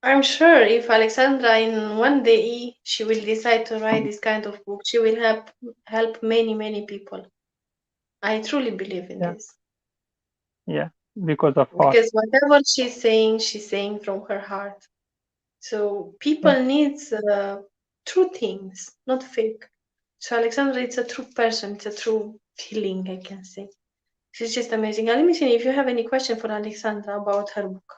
I'm sure if Alexandra in one day she will decide to write this kind of book, she will help many people. I truly believe in Yeah, this yeah, because of heart. because whatever she's saying from her heart. So Yeah, people needs true things, not fake. So Alexandra, it's a true person. It's a true feeling, I can say. She's just amazing. Let me see if you have any question for Alexandra about her book.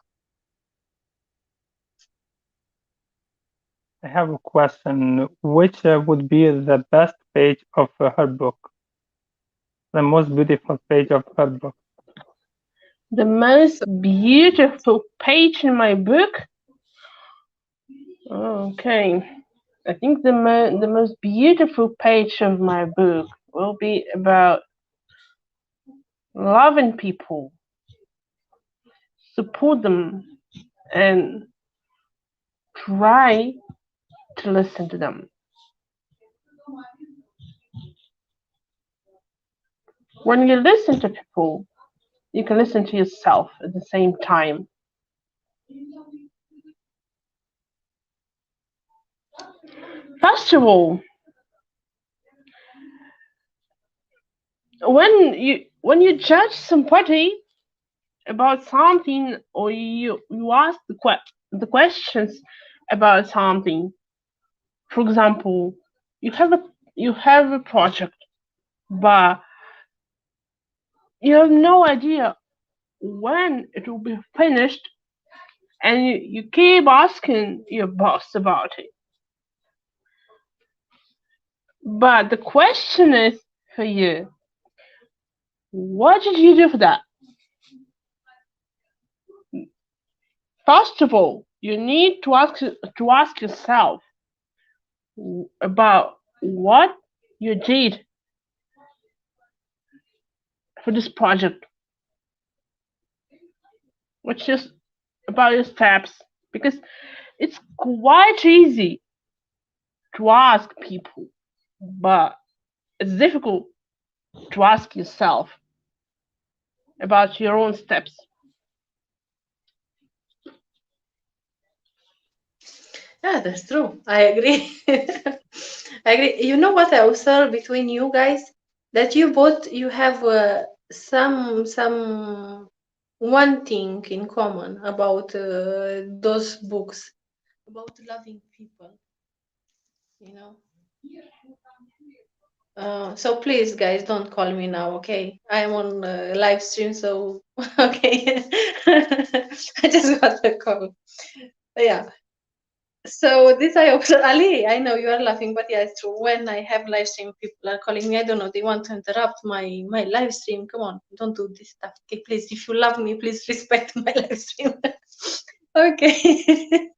I have a question. Which would be the best page of her book? The most beautiful page of her book? The most So, beautiful page in my book. Okay, I think the most beautiful page of my book will be about loving people, support them, and try to listen to them. When you listen to people, you can listen to yourself at the same time. First of all, when you judge somebody about something, or you ask the questions about something, for example, you have a you have a project, but you have no idea when it will be finished, and you keep asking your boss about it. But the question is for you, what did you do for that? First of all, you need to ask yourself about what you did for this project, which is about your steps, because it's quite easy to ask people, but it's difficult to ask yourself about your own steps. yeah, that's true. I agree. I agree. You know what I observe between you guys? That you both you have some one thing in common about those books about loving people. you know. So please, guys, don't call me now, okay? I'm on live stream, so okay. I just got the call. Yeah. So this I observe, Ali. I know you are laughing, but yeah, it's true. When I have live stream, people are calling me. I don't know. They want to interrupt my live stream. Come on, don't do this stuff. Okay, please. If you love me, please respect my live stream. Okay.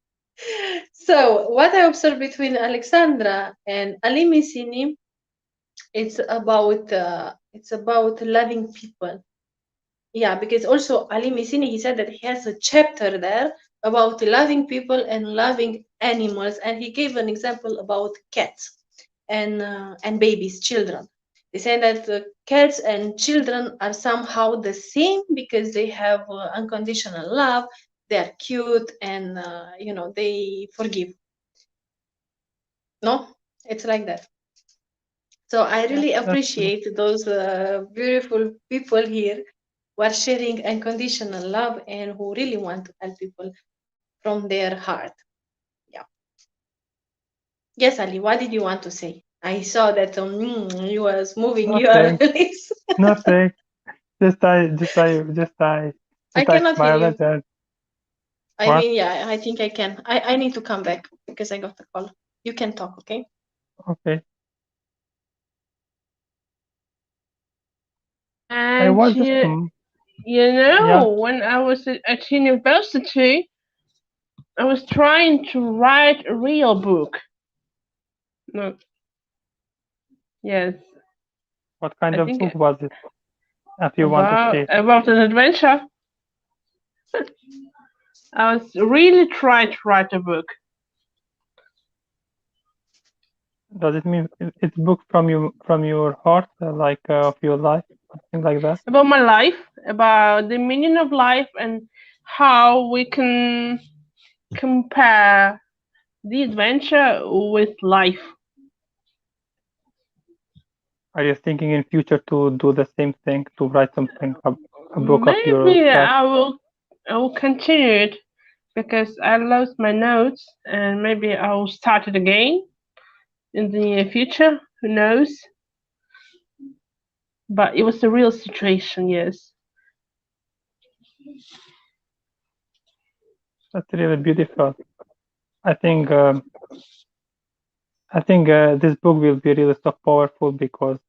So what I observed between Alexandra and Ali Missini, it's about loving people. Yeah, because also Ali Missini, he said that he has a chapter there about loving people and loving animals, and he gave an example about cats and babies, children. They say that cats and children are somehow the same because they have unconditional love. They are cute and they forgive. No, it's like that. So I Yeah, really that's true. appreciate those beautiful people here who are sharing unconditional love and who really want to help people from their heart. Yeah. Yes, Ali, what did you want to say? I saw that you was moving your Nothing, lips. nothing. I Just I cannot hear smiled you. and I what? mean, yeah, I think I can. I need to come back because I got the call. You can talk, okay? Okay. I And was just, yeah, when I was at university, I was trying to write a real book. No, yes, what kind I of think book was it? If you want to share, about an adventure. I was really trying to write a book does it mean it's book from your heart, like of your life, something like that? about my life, about the meaning of life, and how we can compare the adventure with life. Are you thinking in future to do the same thing, to write something, a book of your Maybe life? I will continue it because I lost my notes, and maybe I'll start it again in the near future. Who knows? But it was a real situation, yes. That's really beautiful. I think this book will be really so powerful because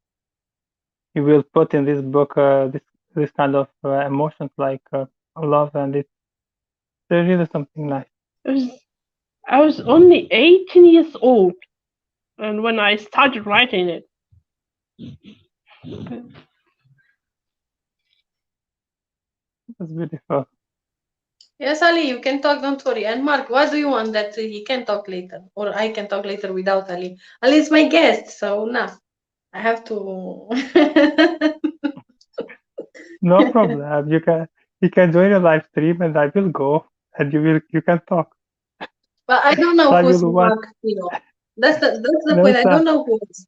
you will put in this book this kind of emotions like love, and it's really something nice. It was, I was only 18 years old, and when I started writing it, It's beautiful. Yes, Ali, you can talk, don't worry. And Mark, what do you want that he can talk later? Or I can talk later without Ali? Ali is my guest, so nah, I have to. No problem. You can join a live stream, and I will go, and you can talk. But I don't know I who's will watch. Mark Tino. That's the No, point. I don't sir. know who is.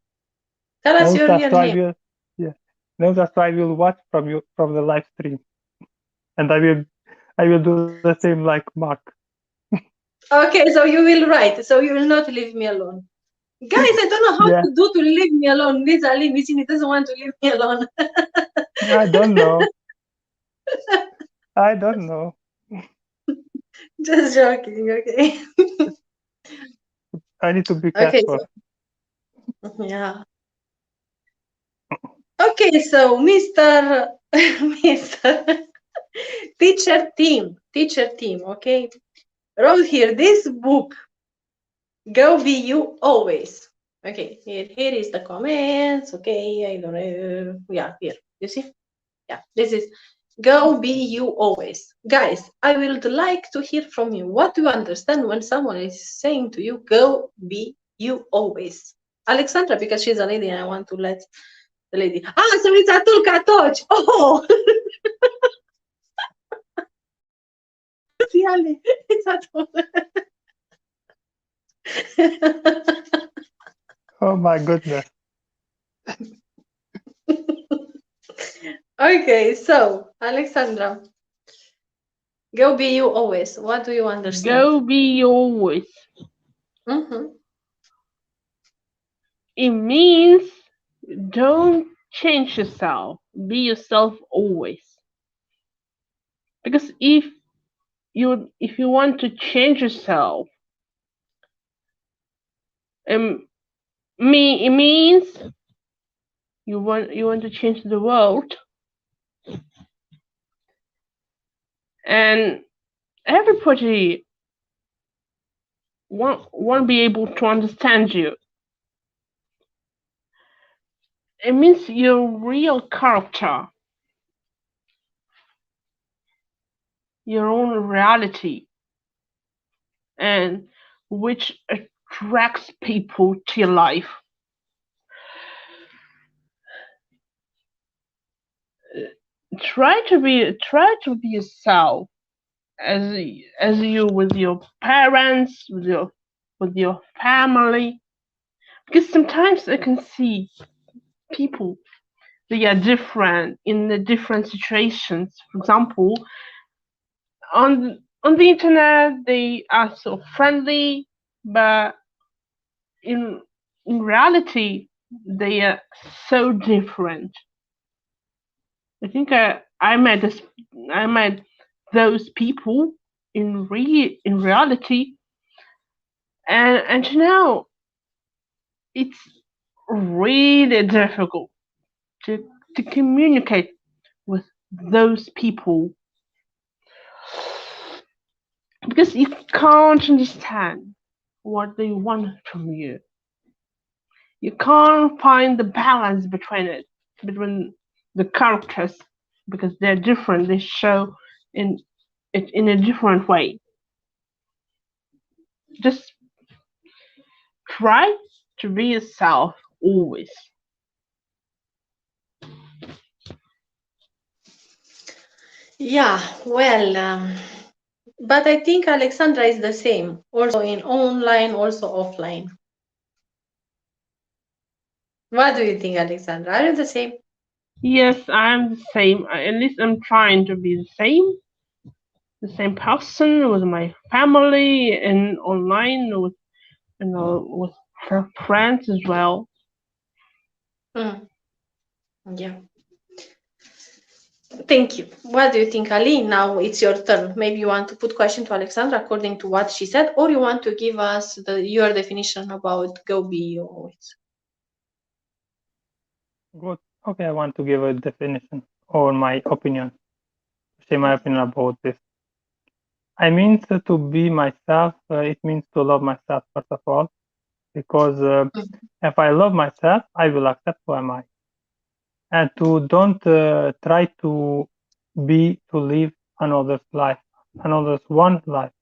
Tell us No, your sir. real So I name. will. Yeah. No, that's why I will watch from you from the live stream, and I will do the same like Mark. Okay, so you will write. So you will not leave me alone. Guys, I don't know how Yeah. to do to leave me alone. This Ali Vicini doesn't want to leave me alone. I don't know. I don't know. Just joking, okay. I need to be Okay, careful. so yeah. Okay, so Mr. Mr. teacher team, okay, wrote here this book, Go Be You Always. Okay, here is the comments. Okay, I don't know. Yeah, here. You see? Yeah, this is Go Be You Always. Guys, I would like to hear from you. What do you understand when someone is saying to you, Go Be You Always? Alexandra, because she's a lady and I want to let the lady. Ah, so it's Atul Katoch. Oh, see, Ali, it's Atul. Oh my goodness. Okay, so Alexandra, Go Be You Always. What do you understand? go be always. Mm-hmm. It means don't change yourself. Be yourself always. Because if you want to change yourself, um, it means you want to change the world, and everybody won't be able to understand you. It means your real character, your own reality, and which attracts people to your life. Try to be yourself as you with your parents, with your family, because sometimes I can see people, they are different in the different situations. For example, on the internet they are so friendly, but in in reality they are so different. I think I met those people in reality, and now it's really difficult to to communicate with those people because you can't understand what they want from you. You can't find the balance between the characters because they're different. They show in it in a different way. Just try to be yourself always. Yeah, well, but I think Alexandra is the same, also in online, also offline. What do you think, Alexandra? Are you the same? Yes, I'm the same. At least I'm trying to be the same person with my family and online with friends as well. Mm, yeah. Thank you. What do you think, Ali? Now it's your turn. Maybe you want to put question to Alexandra according to what she said, or you want to give us your definition about go be you always. Good. Okay, I want to give a definition or my opinion, say my opinion about this. I mean, to be myself, it means to love myself first of all, because if I love myself, I will accept who am I, and to don't try to live another's life, another's one life,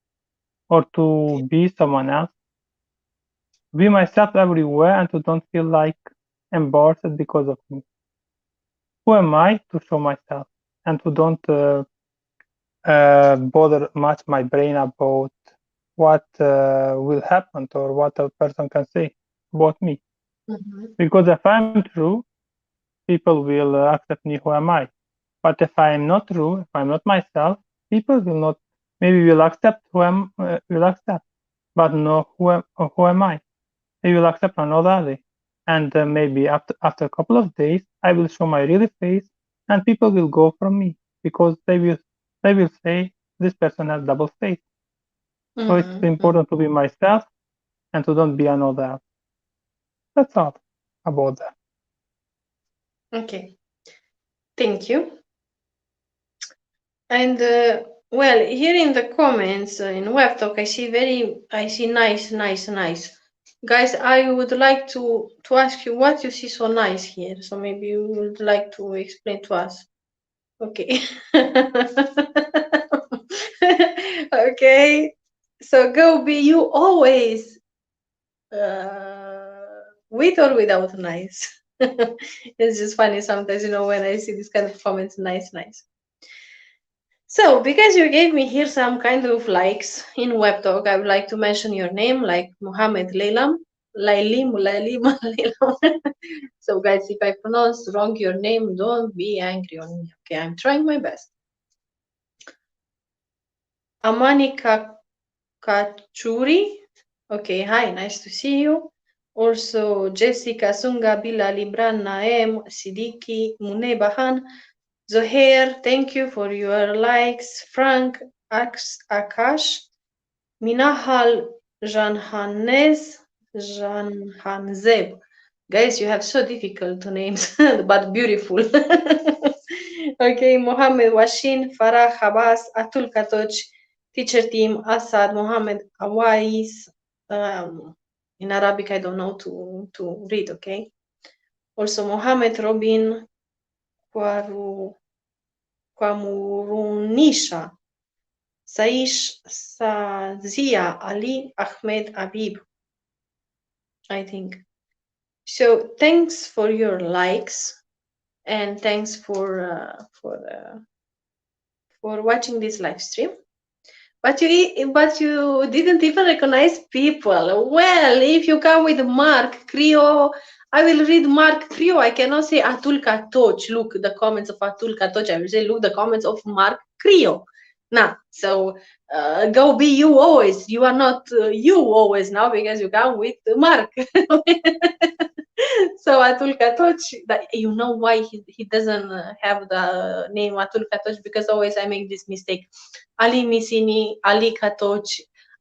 or to be someone else. Be myself everywhere, and to don't feel like embarrassed because of me. Who am I to show myself, and to don't bother much my brain about what will happen or what a person can say about me. Mhm. Because if I'm true, people will accept me who am I. But if I'm not true, if I'm not myself, people will not, maybe will accept will accept, but no, who am I? They will accept another day. And maybe after a couple of days, I will show my real face, and people will go from me because they will say this person has double face. So it's Mhm. important to be myself and to don't be another. That's all about that. Okay. Thank you. And well, here in the comments in web talk, I see nice, nice, nice. Guys, I would like to ask you what you see so nice here. So maybe you would like to explain to us. Okay. Okay. So go be you always, with or without nice. It's just funny sometimes, when I see this kind of comments, nice, nice. So, because you gave me here some kind of likes in WebTalk, I would like to mention your name, like Mohammed Leilam, Lailim, Lailim, Leilam. So, guys, if I pronounce wrong your name, don't be angry on me. Okay, I'm trying my best. Amani Kachuri. Okay, hi, nice to see you. Also, Jessica, Sunga, Bila, Libran, Naem, Sidiki, Munebahan, Zohair, thank you for your likes. Frank, Akash, Minahal, Janhanez, Janhanzeb. Guys, you have so difficult names, but beautiful. Okay, Mohammed Washin, Farah Habas, Atul Katoch, teacher team, Asad, Mohammed Awais. In Arabic, I don't know to read, okay? Also, Mohammed Robin, Kwamurunisha, Saish, Sazia, Ali, Ahmed, Abib, I think. So thanks for your likes and thanks for watching this live stream. But you didn't even recognize people. Well, if you come with Mark Creo, I will read Mark Creo. I cannot say Atul Katoch. Look the comments of Atul Katoch. I will say look the comments of Mark Creo. Nah, so go be you always. You are not you always now because you come with Mark. So Atul Katoch, you know why he doesn't have the name Atul Katoch? Because always I make this mistake. Ali Misini, Ali Katoch,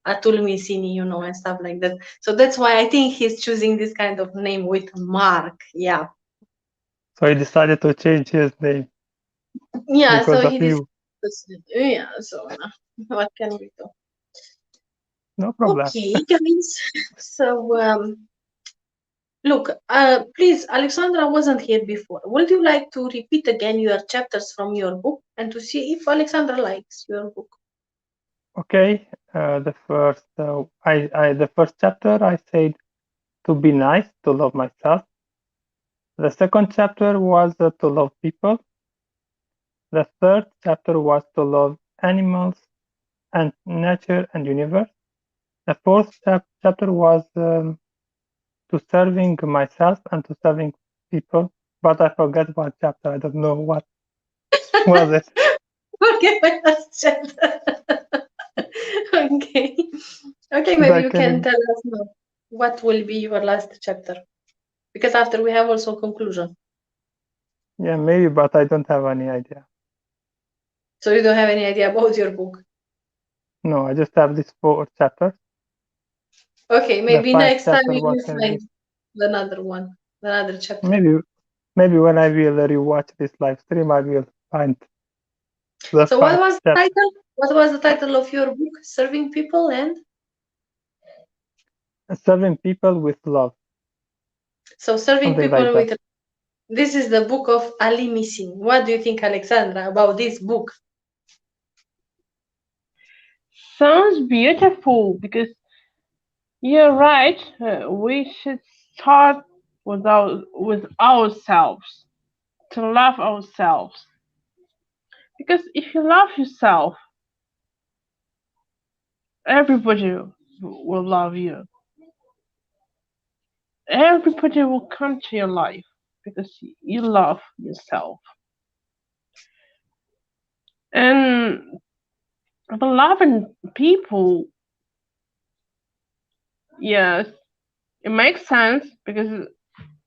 Atul Misini, you know, and stuff like that. So that's why I think he's choosing this kind of name with Mark. Yeah. So he decided to change his name Yeah, because so of he you. decided, yeah, so what can we do? No problem. Okay, guys. So look, please, Alexandra wasn't here before. Would you like to repeat again your chapters from your book and to see if Alexandra likes your book? Okay. The first chapter I said to be nice, to love myself. The second chapter was to love people. The third chapter was to love animals and nature and universe. The fourth chapter was to serving myself and to serving people, but I forgot one chapter. I don't know what was it. Okay, my last chapter. Okay. Okay, maybe But you can tell us now what will be your last chapter. Because after we have also conclusion. yeah, maybe, but I don't have any idea. So you don't have any idea about your book. No, I just have these four chapters. Okay, The maybe five next time chapter you was will find serving. another one, another chapter. Maybe when I will rewatch this live stream, I will find the So what five was the chapter. title? What was the title of your book? Serving people and Serving people with love, so serving something like people that. with this is the book of Ali Missing. What do you think, Alexandra, about this book? Sounds beautiful because you're right. We should start with ourselves to love ourselves. Because if you love yourself, everybody will love you. Everybody will come to your life because you love yourself. And the loving people, yes, it makes sense because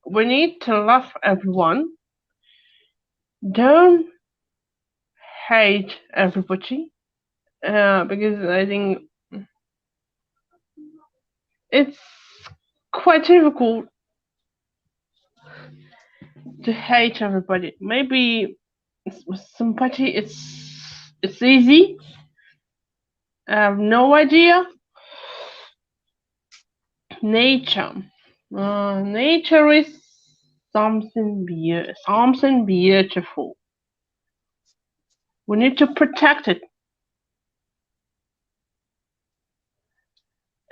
we need to love everyone. Don't hate everybody because I think it's quite difficult to hate everybody. Maybe with somebody it's easy. I have no idea. Nature. Nature is something beautiful. We need to protect it.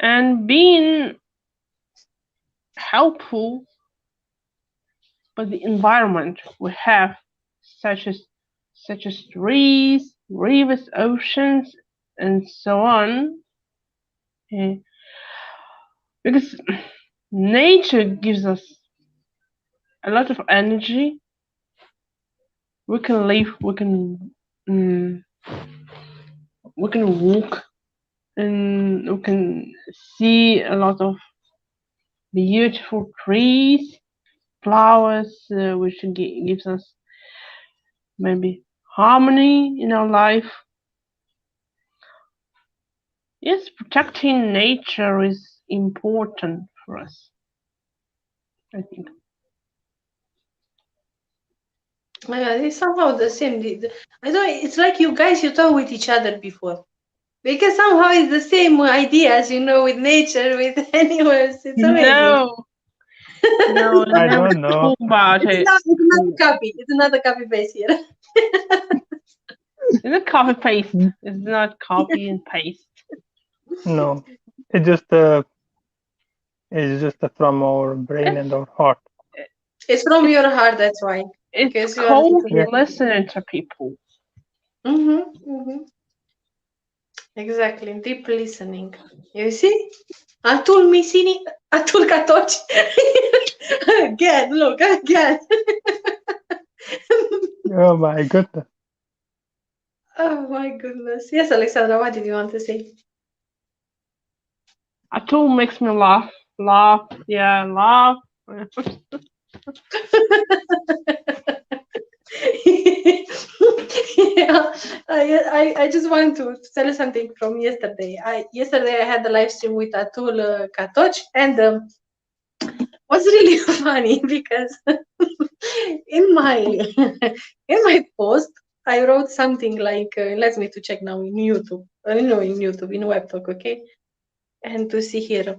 And being helpful with the environment we have, such as trees, rivers, oceans, and so on. eh, Because nature gives us a lot of energy. We can live, mm, we can walk, and we can see a lot of beautiful trees, flowers, which gives us maybe harmony in our life. Yes, protecting nature is important for us, I think. It's somehow the same. I don't. It's like you guys. You talk with each other before, because somehow it's the same ideas. With nature, with animals. It's amazing. No, no, I I never don't know. talk about It's it. not. It's not a copy. It's not a copy paste here. It's a copy paste. It's not copy and paste. No, it's just from our brain and It's our heart. It's from it's your heart. That's why. it's Because you are called Yeah. sincere. listening to people. Exactly. Deep listening. You see? Atul Misini, Atul Katoch. Again, look, again. Oh my goodness. Oh my goodness. Yes, Alexandra, what did you want to say? Atul makes me laugh, yeah, laugh. Yeah, I just want to tell you something from yesterday. Yesterday I had a live stream with Atul Katoch, and was really funny because in my in my post I wrote something like let me to check now in YouTube. No, in YouTube in WebTalk, okay, and to see here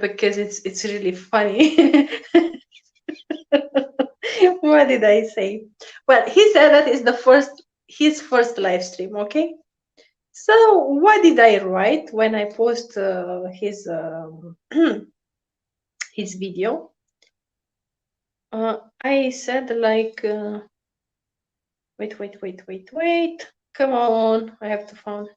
because it's really funny. What did I say? Well, he said that is his first live stream, okay? So what did I write when I post his video? I said like wait. Come on, I have to find.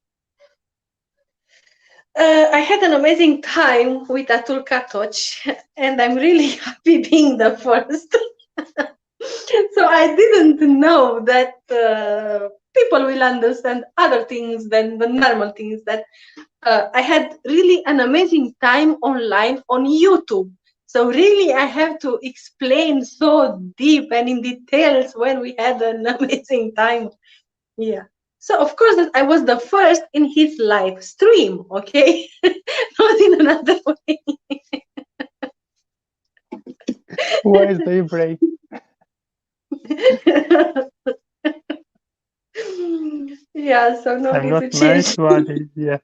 I had an amazing time with Atul Katoch, and I'm really happy being the first. So I didn't know that people will understand other things than the normal things that I had really an amazing time online on YouTube. So really I have to explain so deep and in details when we had an amazing time. Yeah. So of course that I was the first in his live stream, okay? Not in another way. Why is the break? Yeah, so no I'm need to not married change. to Ali. Yeah,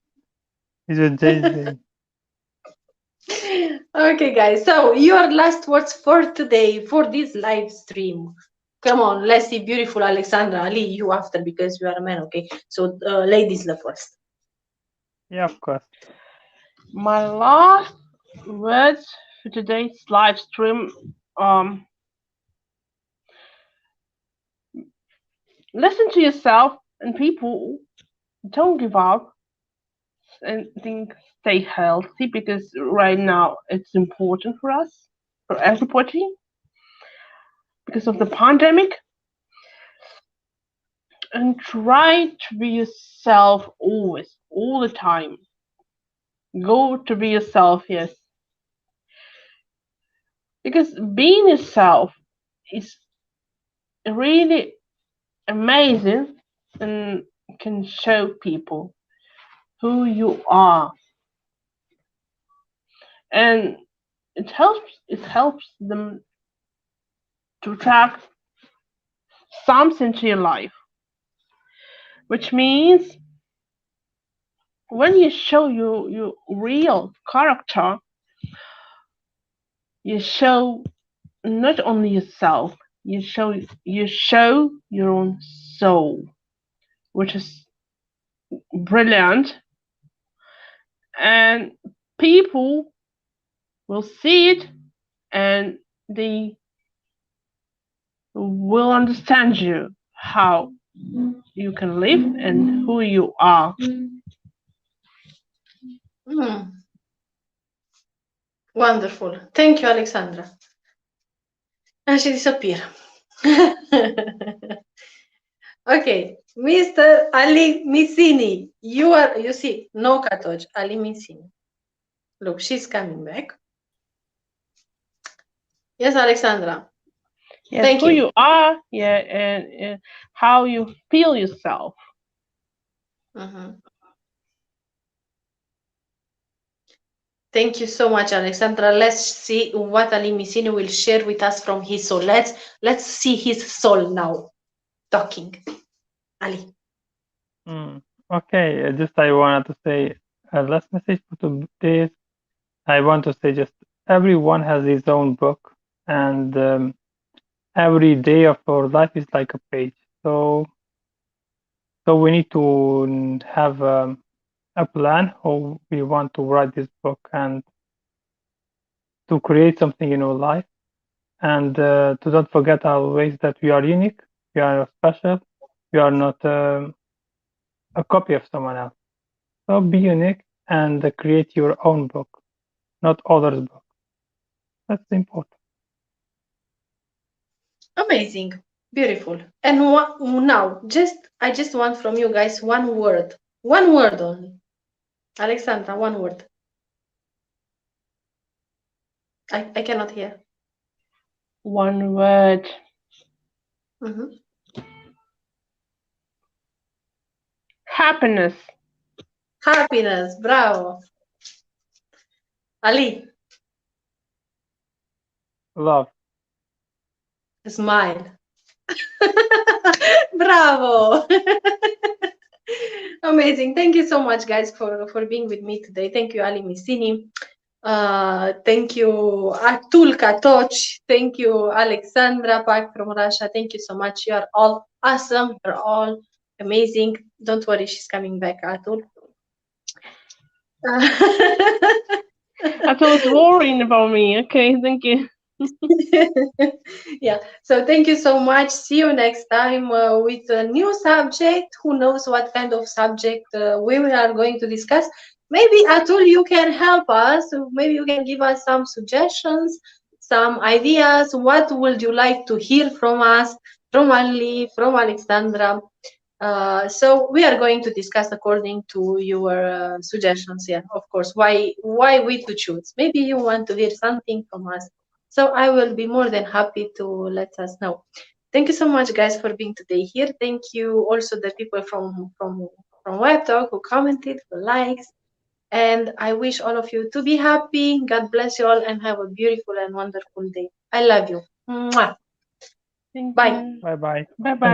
it's a JJ. Okay, guys. So your last words for today for this live stream. Come on, let's see, beautiful Alexandra. Ali, you after because you are a man. Okay, so ladies the first. Yeah, of course. My last words for today's live stream. Um, Listen to yourself and people. Don't give up and think stay healthy because right now it's important for us, for everybody, because of the pandemic. And try to be yourself always, all the time. Go to be yourself, yes. Because being yourself is really amazing and can show people who you are. And it helps them to attract something to your life. Which means when you show your real character, you show not only yourself, you show your own soul, which is brilliant, and people will see it and they will understand you how you can live and who you are. Wonderful. Thank you, Alexandra. And she disappeared. Okay, Mr. Ali Missini, you see, no Katoch, Ali Missini. Look, she's coming back. Yes, Alexandra. Yes, Thank who you. you are, yeah, and how you feel yourself. Mhm. Thank you so much, Alexandra. Let's see what Ali Missini will share with us from his soul. Let's see his soul now talking. Ali. Okay, just I wanted to say a last message for today. I want to say just everyone has his own book, and every day of our life is like a page. So we need to have a plan how we want to write this book and to create something in our life, and to don't forget always that we are unique, we are special, we are not a copy of someone else. So be unique and create your own book, not others' book. That's important. Amazing. Beautiful. And now, I just want from you guys one word. One word only. Alexandra, one word. I cannot hear. One word. Mhm. Happiness. Happiness. Bravo. Ali, Love. smile. Bravo. Amazing. Thank you so much, guys, for being with me today. Thank you, Ali Missini. Thank you, Atul Katoch. Thank you, Alexandra Pak from Russia. Thank you so much. You are all awesome. You're all amazing. Don't worry, she's coming back, Atul. I was worrying about me. Okay, thank you. Yeah, so thank you so much. See you next time with a new subject. Who knows what kind of subject we are going to discuss? Maybe Atul, you can help us. Maybe you can give us some suggestions, some ideas. What would you like to hear from us, from Ali, from Alexandra? So we are going to discuss according to your suggestions. Yeah, of course. Why we to choose? Maybe you want to hear something from us. So I will be more than happy to let us know. Thank you so much, guys, for being today here. Thank you also the people from Web Talk who commented, who likes, and I wish all of you to be happy. God bless you all and have a beautiful and wonderful day. I love you. Mwah. Thank Bye. you. Bye bye. Bye Thank bye.